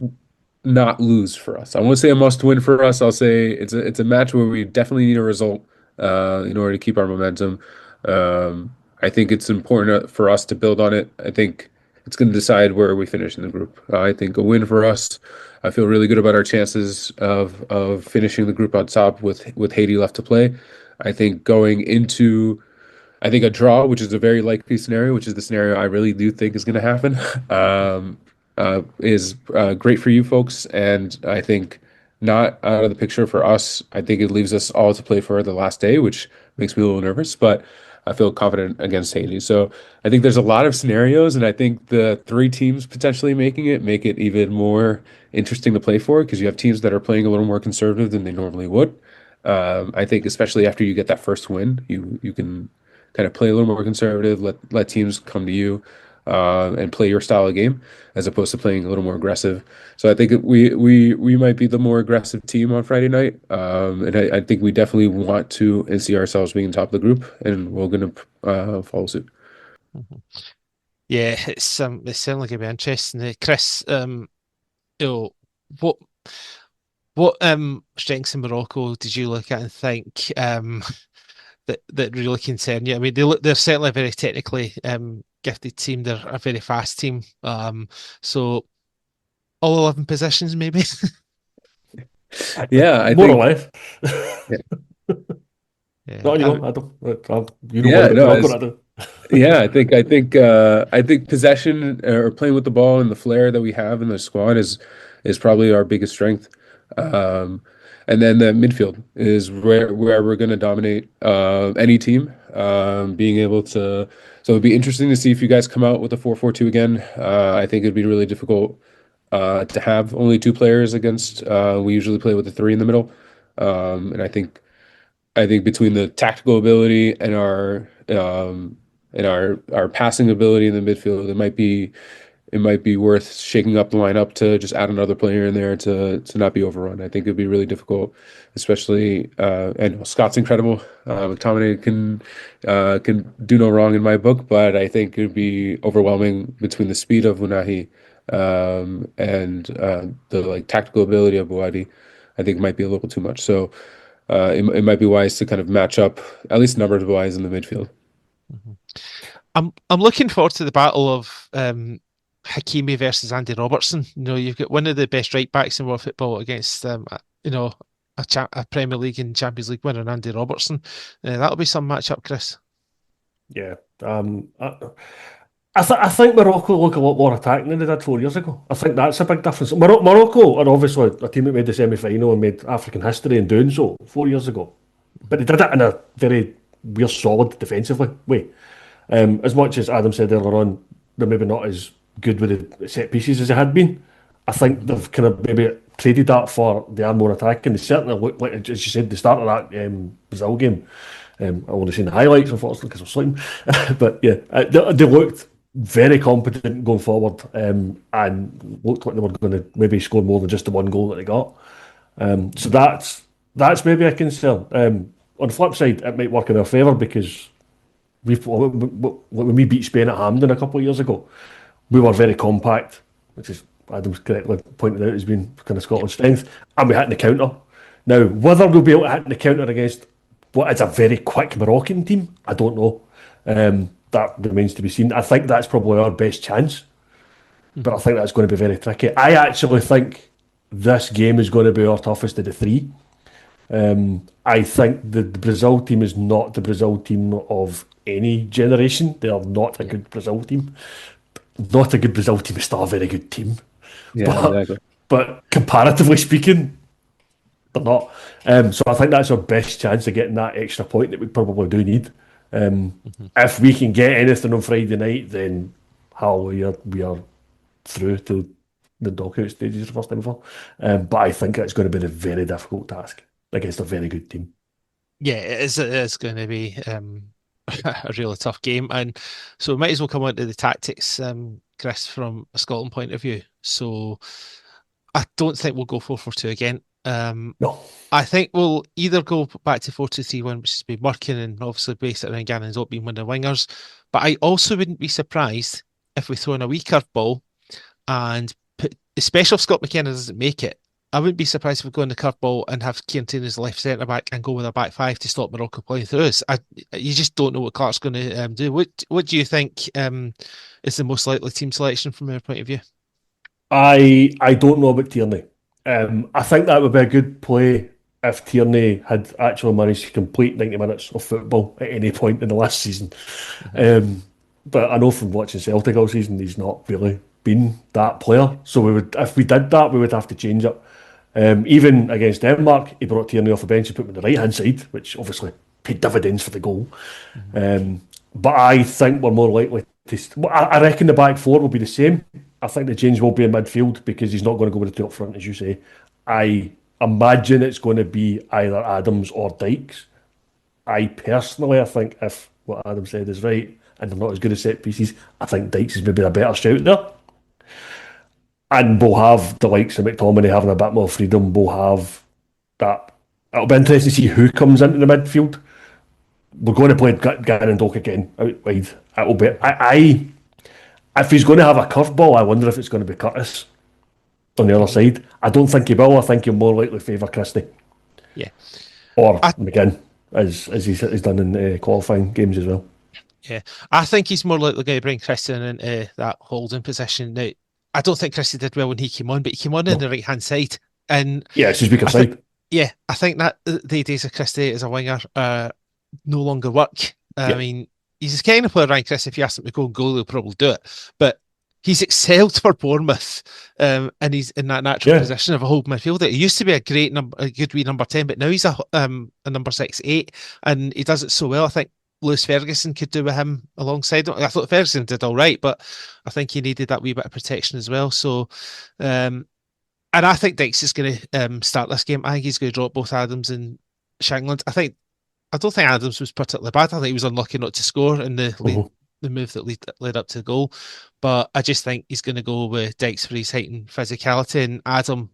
not lose for us. I won't say a must win for us. I'll say it's a match where we definitely need a result in order to keep our momentum. I think it's important for us to build on it. I think it's going to decide where we finish in the group. I think a win for us. I feel really good about our chances of finishing the group on top with Haiti left to play. I think going into a draw, which is a very likely scenario, which is the scenario I really do think is going to happen, is great for you folks. And I think not out of the picture for us. I think it leaves us all to play for the last day, which makes me a little nervous, but I feel confident against Haiti. So I think there's a lot of scenarios, and I think the three teams potentially make it even more interesting to play for, because you have teams that are playing a little more conservative than they normally would. I think especially after you get that first win, you can kind of play a little more conservative, let teams come to you, and play your style of game as opposed to playing a little more aggressive. So I think we might be the more aggressive team on Friday night, and I think we definitely want to and see ourselves being top of the group, and we're going to follow suit. Mm-hmm. Yeah, it's certainly going to be interesting. Krys, what strengths in Morocco did you look at and think that really concern you? I mean, they're certainly a very technically gifted team. They're a very fast team. So all 11 positions, maybe. Yeah, I more think, or less. yeah. No, I don't. Yeah, what no, I'm gonna do. Yeah, I think possession or playing with the ball and the flair that we have in the squad is probably our biggest strength. And then the midfield is where we're going to dominate any team. Being able to, so it'd be interesting to see if you guys come out with a 4-4-2 again. I think it'd be really difficult to have only two players against. We usually play with the three in the middle, and I think between the tactical ability and our passing ability in the midfield, it might be worth shaking up the lineup to just add another player in there to not be overrun. I think it'd be really difficult, especially and Scott's incredible. McTominay can do no wrong in my book, but I think it'd be overwhelming between the speed of Unahi and the tactical ability of Bouadi. I think it might be a little too much. So it might be wise to kind of match up, at least numbers wise, in the midfield. I'm looking forward to the battle of Hakimi versus Andy Robertson. You know, you've got one of the best right backs in world football against you know, a Premier League and Champions League winner, Andy Robertson. That'll be some matchup, Krys. Yeah. I think Morocco look a lot more attacking than they did 4 years ago. I think that's a big difference. Morocco are obviously a team that made the semi-final and made African history in doing so 4 years ago. But they did it in a very weird, solid, defensively way. As much as Adam said earlier on, they're maybe not as good with the set pieces as they had been. I think they've kind of maybe traded that for the are more attacking. They certainly look like, as you said, the start of that Brazil game. I only seen the highlights, unfortunately, because I was sleeping. But yeah, they looked very competent going forward, and looked like they were going to maybe score more than just the one goal that they got. So that's maybe a concern. On the flip side, it might work in our favour because when we beat Spain at Hampden a couple of years ago, we were very compact, which is Adam's correctly pointed out has been kind of Scotland's strength, and we hit in the counter. Now, whether we'll be able to hit in the counter against what is a very quick Moroccan team, I don't know. That remains to be seen. I think that's probably our best chance, but I think that's going to be very tricky. I actually think this game is going to be our toughest of the three. I think the Brazil team is not the Brazil team of any generation. They are not a good Brazil team. Not a good Brazil team is still a very good team. Yeah, exactly. But comparatively speaking, they're not. So I think that's our best chance of getting that extra point that we probably do need. If we can get anything on Friday night, then hallelujah, we are through to the knockout stages for the first time ever. But I think it's going to be a very difficult task against a very good team. Yeah, it is going to be a really tough game. And so we might as well come on to the tactics, Krys, from a Scotland point of view. So I don't think we'll go 4-4-2 again. No. I think we'll either go back to 4-2-3-1, which has been working, and obviously base it around Gannon Zopp being one of the wingers. But I also wouldn't be surprised if we throw in a wee curveball and put, especially if Scott McKenna doesn't make it, I wouldn't be surprised if we go in the curveball and have Kieran Tierney as left centre back and go with a back five to stop Morocco playing through us. You just don't know what Clarke's going to do. What do you think is the most likely team selection from your point of view? I don't know about Tierney. I think that would be a good play if Tierney had actually managed to complete 90 minutes of football at any point in the last season. But I know from watching Celtic all season, he's not really been that player. So we would, if we did that, we would have to change it. Even against Denmark, he brought Tierney off the bench and put him on the right-hand side, which obviously paid dividends for the goal. But I think we're more likely to... I reckon the back four will be the same. I think the change will be in midfield because he's not going to go with the two up front, as you say. I imagine it's going to be either Adams or Dykes. I think if what Adam said is right, and they're not as good as set pieces, I think Dykes is maybe a better shout there. And we'll have the likes of McTominay having a bit more freedom. We'll have that. It'll be interesting to see who comes into the midfield. We're going to play Gannon Doak again out wide. It'll be. If he's going to have a curveball, I wonder if it's going to be Curtis on the other side. I don't think he will. I think he'll more likely favour Christie. Yeah. Or McGinn, as he's done in qualifying games as well. Yeah, I think he's more likely going to bring Christian into that holding position. Now, I don't think Christie did well when he came on, but he came on in the right-hand side. And yeah, it's his weaker side. I think that the days of Christie as a winger no longer work. I mean, he's the kind of player, Ryan Christie, if you ask him to go and goal, he'll probably do it. But he's excelled for Bournemouth, and he's in that natural position of a holding midfielder. He used to be a good wee number 10, but now he's a number 6-8, and he does it so well. I think Lewis Ferguson could do with him alongside him. I thought Ferguson did all right, but I think he needed that wee bit of protection as well. So, and I think Dykes is going to start this game. I think he's going to drop both Adams and Shankland. I don't think Adams was particularly bad. I think he was unlucky not to score in the move that led up to the goal. But I just think he's going to go with Dykes for his height and physicality. And Adam,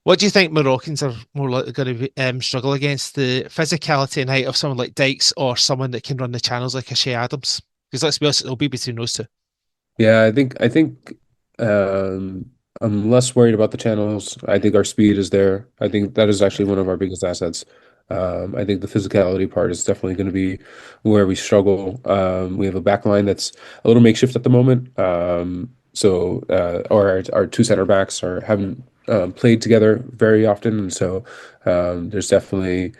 what do you think Moroccans are more likely going to struggle against? The physicality and height of someone like Dykes or someone that can run the channels like a Shea Adams? Because let's be honest, it'll be between those two. Yeah, I think I'm less worried about the channels. I think our speed is there. I think that is actually one of our biggest assets. I think the physicality part is definitely going to be where we struggle. We have a back line that's a little makeshift at the moment. Or our two center backs haven't played together very often, and so there's definitely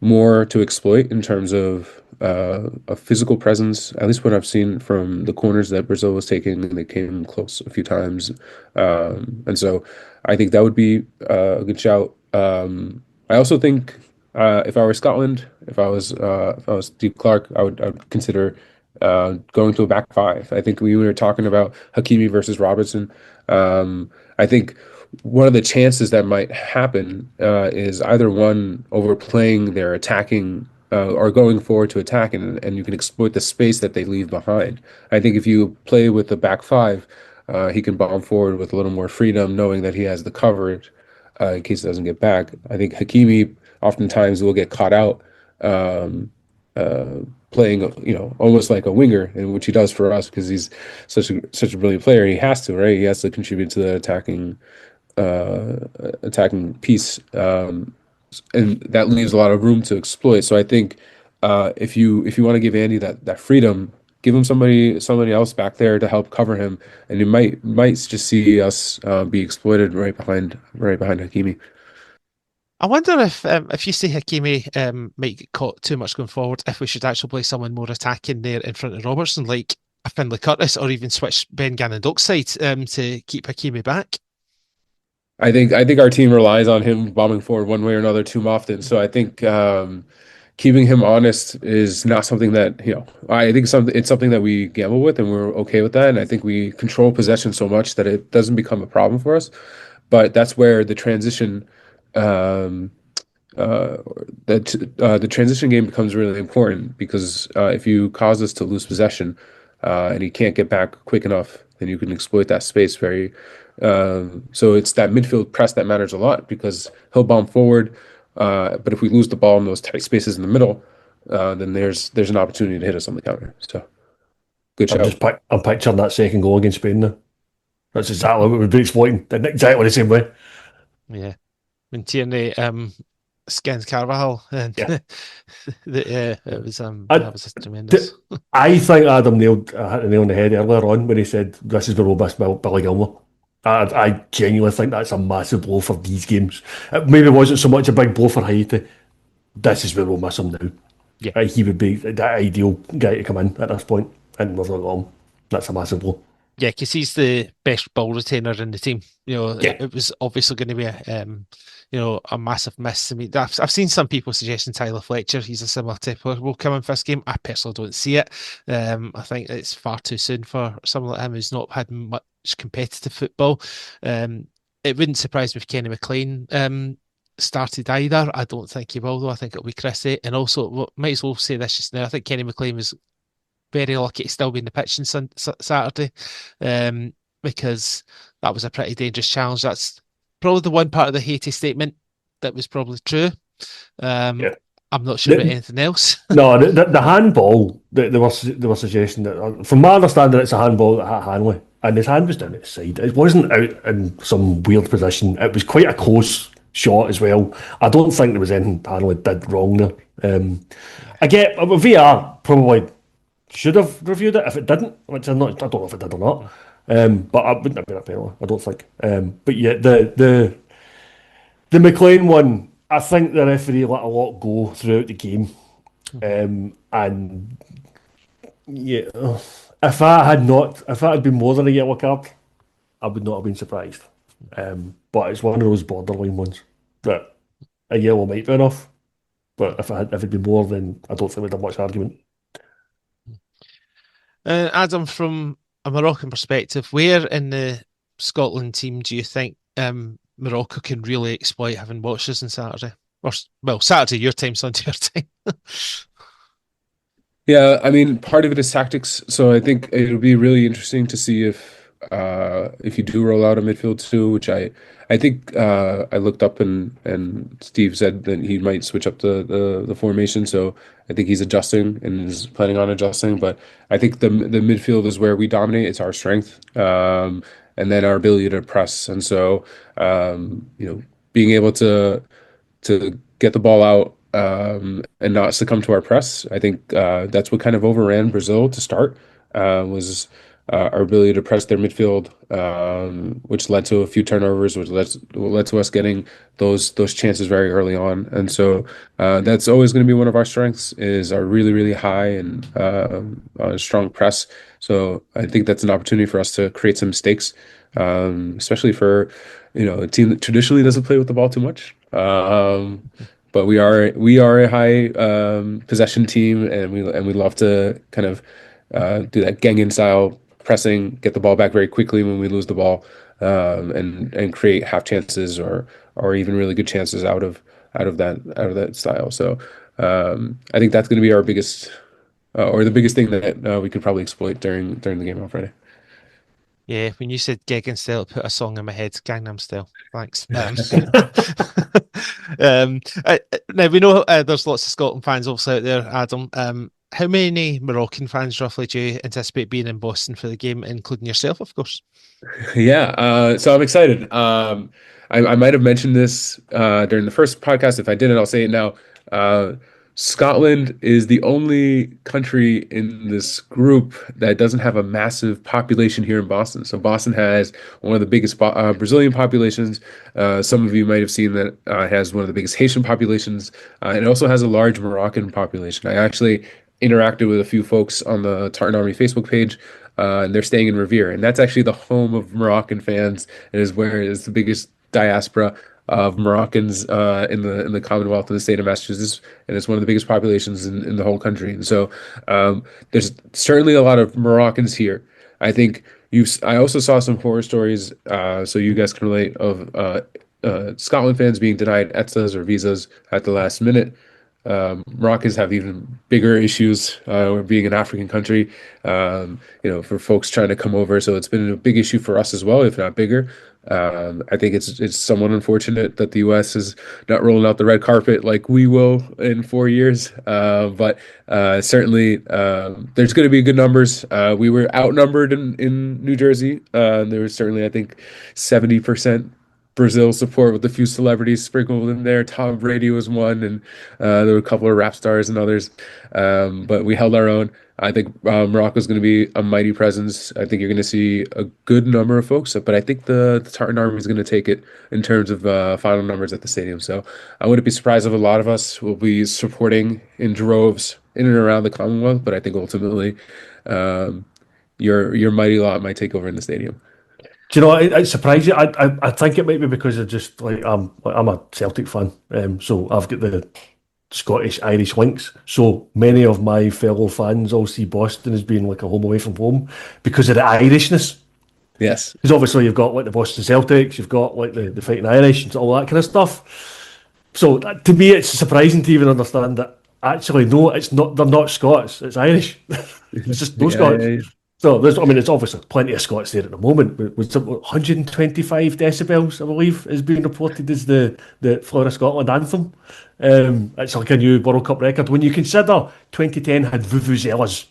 more to exploit in terms of a physical presence. At least what I've seen from the corners that Brazil was taking, and they came close a few times, and so I think that would be a good shout. I also think if I were Scotland, if I was Steve Clarke, I would consider going to a back five. I think we were talking about Hakimi versus Robertson. I think one of the chances that might happen is either one overplaying their attacking or going forward to attack, and you can exploit the space that they leave behind. I think if you play with the back five, he can bomb forward with a little more freedom, knowing that he has the coverage in case it doesn't get back. I think Hakimi oftentimes will get caught out playing, almost like a winger, in which he does for us because he's such a brilliant player. He has to, right? He has to contribute to the attacking piece, and that leaves a lot of room to exploit. So I think if you want to give Andy that freedom, give him somebody else back there to help cover him, and you might just see us be exploited right behind Hakimi. I wonder if you see Hakimi might get caught too much going forward, if we should actually play someone more attacking there in front of Robertson, like a Finlay Curtis, or even switch Ben Gannon side to keep Hakimi back. I think our team relies on him bombing forward one way or another too often. So I think keeping him honest is not something that, I think it's something that we gamble with, and we're okay with that. And I think we control possession so much that it doesn't become a problem for us. But that's where the transition the transition game becomes really important, because if you cause us to lose possession and he can't get back quick enough, then you can exploit that space very. So it's that midfield press that matters a lot, because he'll bomb forward, but if we lose the ball in those tight spaces in the middle, then there's an opportunity to hit us on the counter. So good shout. I'm picturing that second goal against Spain now. That's exactly what we'd be exploiting, exactly the same way. Yeah. When Tierney skins Carvajal, and Yeah. it was tremendous. I think Adam hit the nail on the head earlier on when he said this is where we'll miss Billy Gilmore. I genuinely think that's a massive blow for these games. It maybe wasn't so much a big blow for Haiti. This is where we'll miss him now. Yeah. He would be the ideal guy to come in at this point, and we've not got him. That's a massive blow. Yeah, because he's the best ball retainer in the team. It was obviously going to be a massive miss. I mean, I've seen some people suggesting Tyler Fletcher, he's a similar type player, will come in for this game. I personally don't see it. I think it's far too soon for someone like him who's not had much competitive football. It wouldn't surprise me if Kenny McLean started either. I don't think he will, though. I think it'll be Krys. And also, might as well say this just now, I think Kenny McLean was very lucky to still be in the pitch on Saturday, because that was a pretty dangerous challenge. That's probably the one part of the Haiti statement that was probably true. I'm not sure about anything else. No, the handball, they were suggesting that, from my understanding, it's a handball that hit Hanley, and his hand was down its side. It wasn't out in some weird position. It was quite a close shot as well. I don't think there was anything Hanley did wrong there. I get VR probably should have reviewed it if it didn't, which I don't know if it did or not. But it wouldn't have been a penalty, I don't think. But yeah, the McLean one, I think the referee let a lot go throughout the game. And yeah, if I had been more than a yellow card, I would not have been surprised. But it's one of those borderline ones that a yellow might be enough. But if it'd been more, then I don't think we'd have much argument. Adam, from a Moroccan perspective, where in the Scotland team do you think Morocco can really exploit having watchers on Saturday? Or, well, Saturday your time, Sunday your time. Yeah, I mean, part of it is tactics. So I think it'll be really interesting to see if you do roll out a midfield two, which I think I looked up and Steve said that he might switch up the formation. So I think he's adjusting and is planning on adjusting. But I think the midfield is where we dominate. It's our strength, and then our ability to press. And so being able to get the ball out and not succumb to our press. I think that's what kind of overran Brazil to start, was our ability to press their midfield, which led to a few turnovers, which led to us getting those chances very early on. And so that's always going to be one of our strengths, is our really, really high and strong press. So I think that's an opportunity for us to create some mistakes, especially for a team that traditionally doesn't play with the ball too much. But we are a high possession team, and we love to kind of do that Gengen style pressing, get the ball back very quickly when we lose the ball, and create half chances or even really good chances out of that style. So I think that's going to be our biggest or the biggest thing that we could probably exploit during the game on Friday. Yeah, when you said Gegan style, it put a song in my head, Gangnam Style. Thanks. Now, we know there's lots of Scotland fans also out there, Adam. How many Moroccan fans roughly do you anticipate being in Boston for the game, including yourself, of course? Yeah, so I'm excited. I might have mentioned this during the first podcast. If I didn't, I'll say it now. Scotland is the only country in this group that doesn't have a massive population here in Boston. So Boston has one of the biggest Brazilian populations. Some of you might have seen that it has one of the biggest Haitian populations. It also has a large Moroccan population. I actually interacted with a few folks on the Tartan Army Facebook page, and they're staying in Revere, and that's actually the home of Moroccan fans. It is where it is the biggest diaspora of Moroccans in the Commonwealth in the state of Massachusetts, and it's one of the biggest populations in the whole country. And so there's certainly a lot of Moroccans here. I think I also saw some horror stories, so you guys can relate, of Scotland fans being denied ETSAs or visas at the last minute. Moroccans have even bigger issues, being an African country, for folks trying to come over. So it's been a big issue for us as well, if not bigger. I think it's somewhat unfortunate that the U.S. is not rolling out the red carpet like we will in 4 years. But certainly there's going to be good numbers. We were outnumbered in New Jersey. There was certainly, I think, 70% Brazil support with a few celebrities sprinkled in there. Tom Brady was one, and there were a couple of rap stars and others. But we held our own. I think Morocco is going to be a mighty presence. I think you're going to see a good number of folks, but I think the Tartan Army is going to take it in terms of final numbers at the stadium. So I wouldn't be surprised if a lot of us will be supporting in droves in and around the Commonwealth. But I think ultimately, your mighty lot might take over in the stadium. Do you know, it surprised you. I think it might be because of just I'm a Celtic fan, so I've got the Scottish Irish links. So many of my fellow fans all see Boston as being like a home away from home because of the Irishness. Yes, because obviously you've got like the Boston Celtics, you've got like the Fighting Irish and all that kind of stuff. So to me, it's surprising to even understand that actually no, it's not. They're not Scots. It's Irish. It's just no Scots. Yeah. So it's obviously plenty of Scots there at the moment. With 125 decibels, I believe, is being reported as the Flora Scotland anthem. It's like a new World Cup record. When you consider 2010 had vuvuzelas,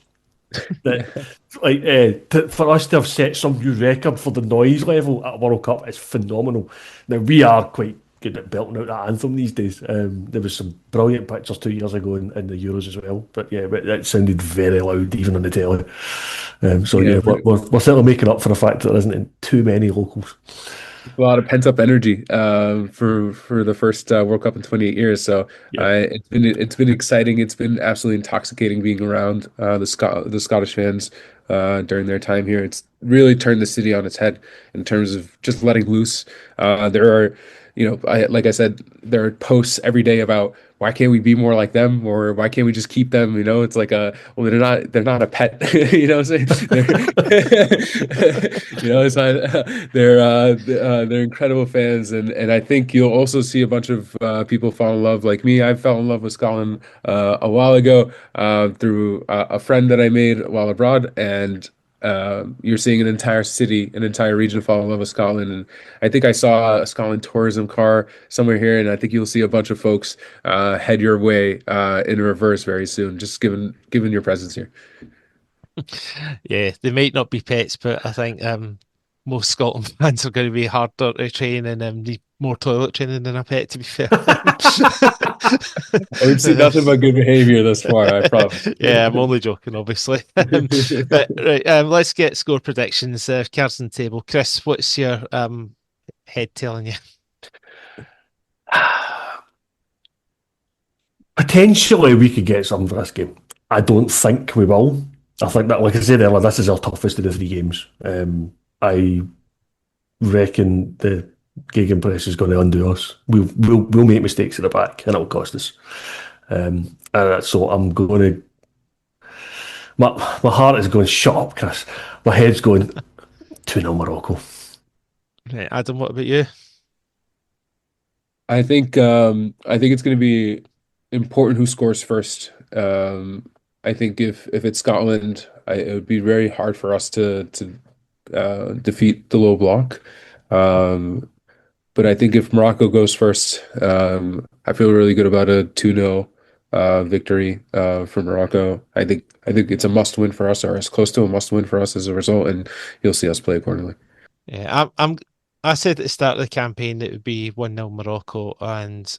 for us to have set some new record for the noise level at a World Cup is phenomenal. Now we are quite good at belting out that anthem these days. There was some brilliant pictures 2 years ago in the Euros as well. But yeah, it sounded very loud even on the telly. We're certainly making up for the fact that there isn't too many locals. A lot of pent up energy for the first World Cup in 28 years. So it's been exciting. It's been absolutely intoxicating being around the Scottish fans during their time here. It's really turned the city on its head in terms of just letting loose. There are, like I said, there are posts every day about why can't we be more like them, or why can't we just keep them? It's like they're not a pet. What I'm saying? It's not, they're incredible fans, and I think you'll also see a bunch of people fall in love like me. I fell in love with Scotland a while ago through a friend that I made while abroad, and you're seeing an entire city, an entire region fall in love with Scotland. And I think I saw a Scotland tourism car somewhere here, and I think you'll see a bunch of folks head your way in reverse very soon, just given your presence here. Yeah, they might not be pets, but I think most Scotland fans are going to be harder to train and need more toilet training than a pet, to be fair. We've seen nothing but good behavior thus far, I promise. Yeah, I'm only joking, obviously. But right, let's get score predictions. Cards on the table. Krys, what's your head telling you? Potentially, we could get something for this game. I don't think we will. I think that, like I said earlier, this is our toughest of the 3 games. I reckon the gegenpress is going to undo us. We'll make mistakes at the back, and it'll cost us. So I'm going to. My heart is going, shut up, Krys. My head's going 2-0 Morocco. Right, Adam, what about you? I think it's going to be important who scores first. I think if it's Scotland, it would be very hard for us to defeat the low block. But I think if Morocco goes first, I feel really good about a 2-0 victory for Morocco. I think it's a must win for us, or as close to a must win for us as a result, and you'll see us play accordingly. Yeah, I said at the start of the campaign that it would be 1-0 Morocco, and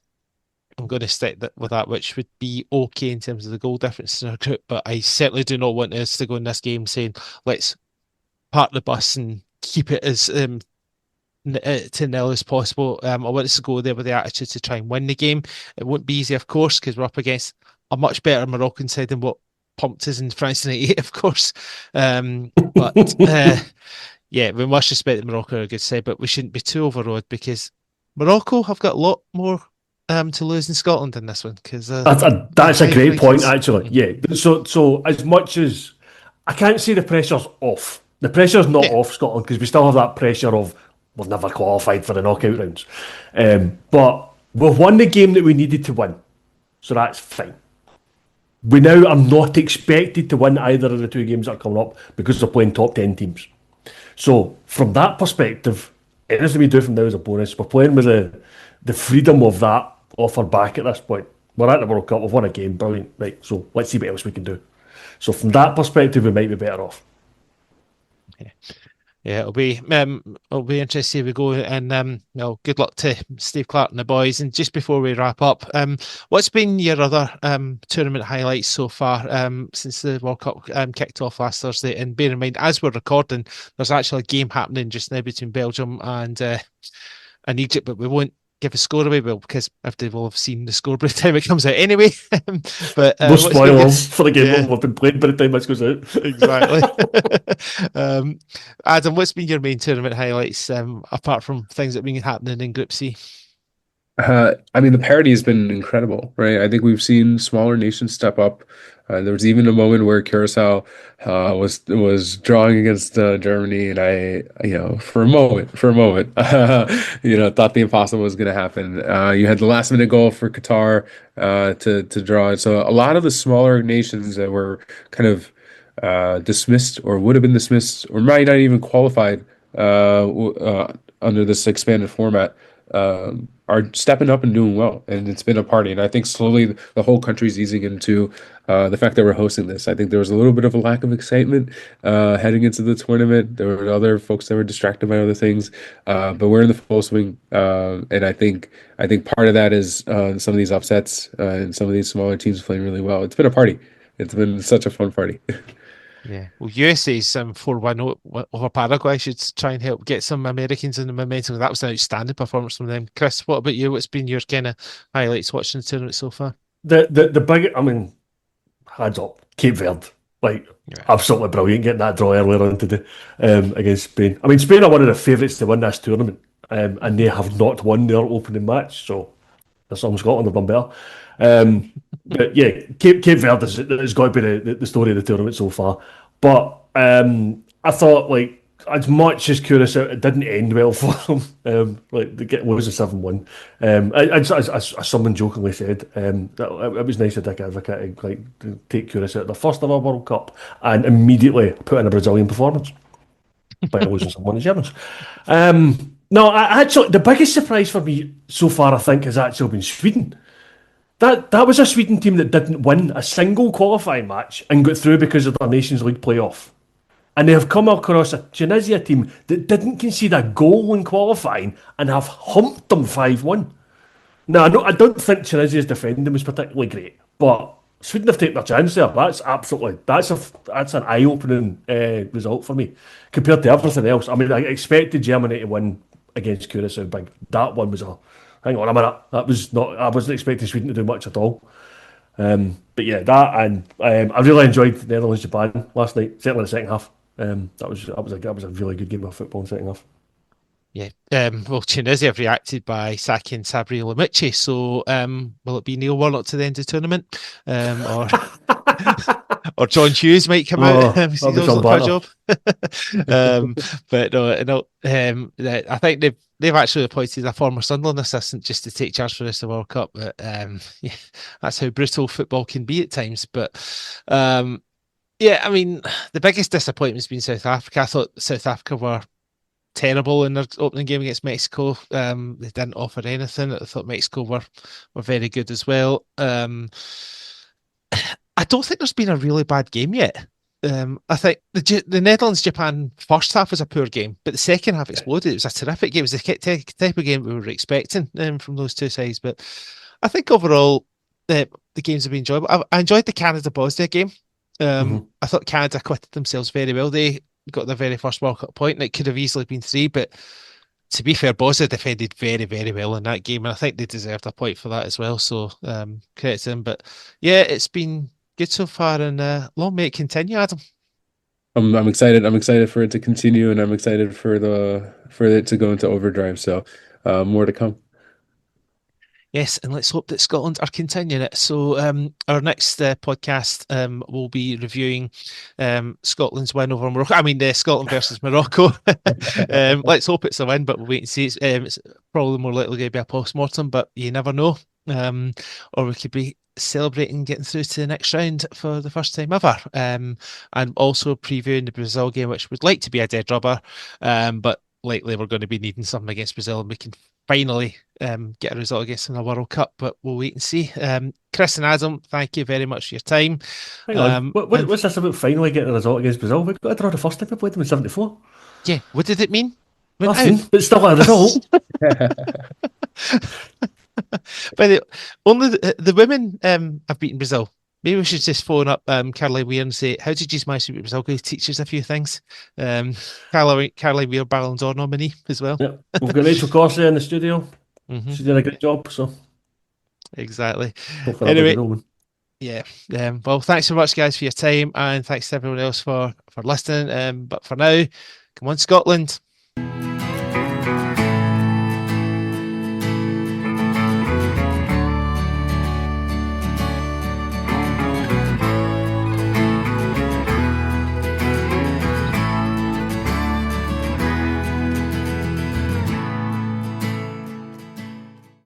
I'm going to stick with that, which would be okay in terms of the goal difference in our group. But I certainly do not want us to go in this game saying, let's park the bus and keep it as to nil as possible. I want us to go there with the attitude to try and win the game. It won't be easy, of course, because we're up against a much better Moroccan side than what pumped us in France '98, of course. But yeah, we must respect that Morocco are a good side, but we shouldn't be too overawed because Morocco have got a lot more to lose in Scotland in this one. Because that's a great point, actually. Yeah. So as much as I can't say the pressure's off, the pressure's not off Scotland because we still have that pressure of we've never qualified for the knockout rounds. But we've won the game that we needed to win, so that's fine. We now are not expected to win either of the 2 games that are coming up because they're playing top 10 teams. So from that perspective, anything we do from now is a bonus. We're playing with the freedom of that offer back at this point. We're at the World Cup, we've won a game, brilliant. Right, so let's see what else we can do. So from that perspective, we might be better off. Yeah, it'll be interesting if we go, and good luck to Steve Clarke and the boys. And just before we wrap up, what's been your other tournament highlights so far since the World Cup kicked off last Thursday? And bear in mind, as we're recording, there's actually a game happening just now between Belgium and Egypt, but we won't give a score away, because they will have seen the score by the time it comes out anyway. But no spoilers for the game we've been playing by the time this goes out. Exactly. Adam, what's been your main tournament highlights apart from things that have been happening in Group C? I mean, the parity has been incredible, right? I think we've seen smaller nations step up. There was even a moment where Curacao was drawing against Germany, and I, for a moment, thought the impossible was going to happen. You had the last minute goal for Qatar to draw it. So a lot of the smaller nations that were kind of dismissed or would have been dismissed or might not even qualified under this expanded format are stepping up and doing well, and it's been a party. And I think slowly the whole country's easing into the fact that we're hosting this. I think there was a little bit of a lack of excitement heading into the tournament. There were other folks that were distracted by other things, but we're in the full swing. And I think part of that is some of these upsets and some of these smaller teams playing really well. It's been a party. It's been such a fun party. Yeah, well, USA's 4-1 over Paraguay should try and help get some Americans in the momentum. That was an outstanding performance from them. Krys, what about you? What's been your kind of highlights watching the tournament so far? The big, hands up, Cape Verde, absolutely brilliant getting that draw earlier on today against Spain. I mean, Spain are one of the favourites to win this tournament, and they have not won their opening match, so there's some Scotland have done better. But yeah, Cape Verde has got to be the story of the tournament so far. But I thought, as much as Curacao, it didn't end well for them. They get was a 7-1. As someone jokingly said, it was nice of Dick Advocate to take Curacao at the first ever World Cup and immediately put in a Brazilian performance by losing someone as Germans. No, actually, the biggest surprise for me so far, I think, has actually been Sweden. That was a Sweden team that didn't win a single qualifying match and got through because of their Nations League playoff. And they have come across a Tunisia team that didn't concede a goal in qualifying and have humped them 5-1. Now, I don't think Tunisia's defending was particularly great, but Sweden have taken their chance there. That's an eye-opening result for me compared to everything else. I mean, I expected Germany to win against Curacao big. That one was hang on a minute. That was not. I wasn't expecting Sweden to do much at all. But yeah, that and I really enjoyed Netherlands Japan last night. Certainly in the second half. That was a really good game of football in the second half. Yeah. Well, Tunisia have reacted by sacking Sabri Lamici. So, will it be Neil Warnock to the end of the tournament, or or John Hughes might come out? He's also got a job. But no. I think they've actually appointed a former Sunderland assistant just to take charge for the rest of the World Cup. But yeah, that's how brutal football can be at times. But yeah, I mean, the biggest disappointment's been South Africa. I thought South Africa were terrible in their opening game against Mexico. They didn't offer anything. I thought Mexico were very good as well. I don't think there's been a really bad game yet. I think the Netherlands-Japan first half was a poor game, but the second half exploded. It was a terrific game. It was the type of game we were expecting from those two sides. But I think overall, the games have been enjoyable. I enjoyed the Canada-Bosnia game. I thought Canada acquitted themselves very well. They got their very first World Cup point, and it could have easily been 3, but to be fair, Bosnia defended very, very well in that game, and I think they deserved a point for that as well, so credit to them. But yeah, it's been good so far, and long may it continue, Adam. I'm excited. I'm excited for it to continue, and I'm excited for it to go into overdrive, so more to come. Yes, and let's hope that Scotland are continuing it. So our next podcast will be reviewing Scotland's win over Morocco. I mean, Scotland versus Morocco. Let's hope it's a win, but we'll wait and see. It's probably more likely going to be a post-mortem, but you never know. Or we could be celebrating getting through to the next round for the first time ever. And also previewing the Brazil game, which would like to be a dead rubber, but likely we're going to be needing something against Brazil, and we can finally get a result against them in the World Cup, but we'll wait and see. Krys and Adam, thank you very much for your time. Hang on, what's this about finally getting a result against Brazil? We got to draw the first time we played them in 74. Yeah, what did it mean? Nothing, but still a result. But only the women have beaten Brazil. Maybe we should just phone up Caroline Weir and say, how did you manage to beat Brazil? Could you teach us a few things? Caroline Weir, Ballon d'Or nominee as well. Yep. We've got Rachel Corsia in the studio. She's doing a great job. So exactly. Anyway, yeah. Well, thanks so much, guys, for your time, and thanks to everyone else for listening. But for now, come on, Scotland.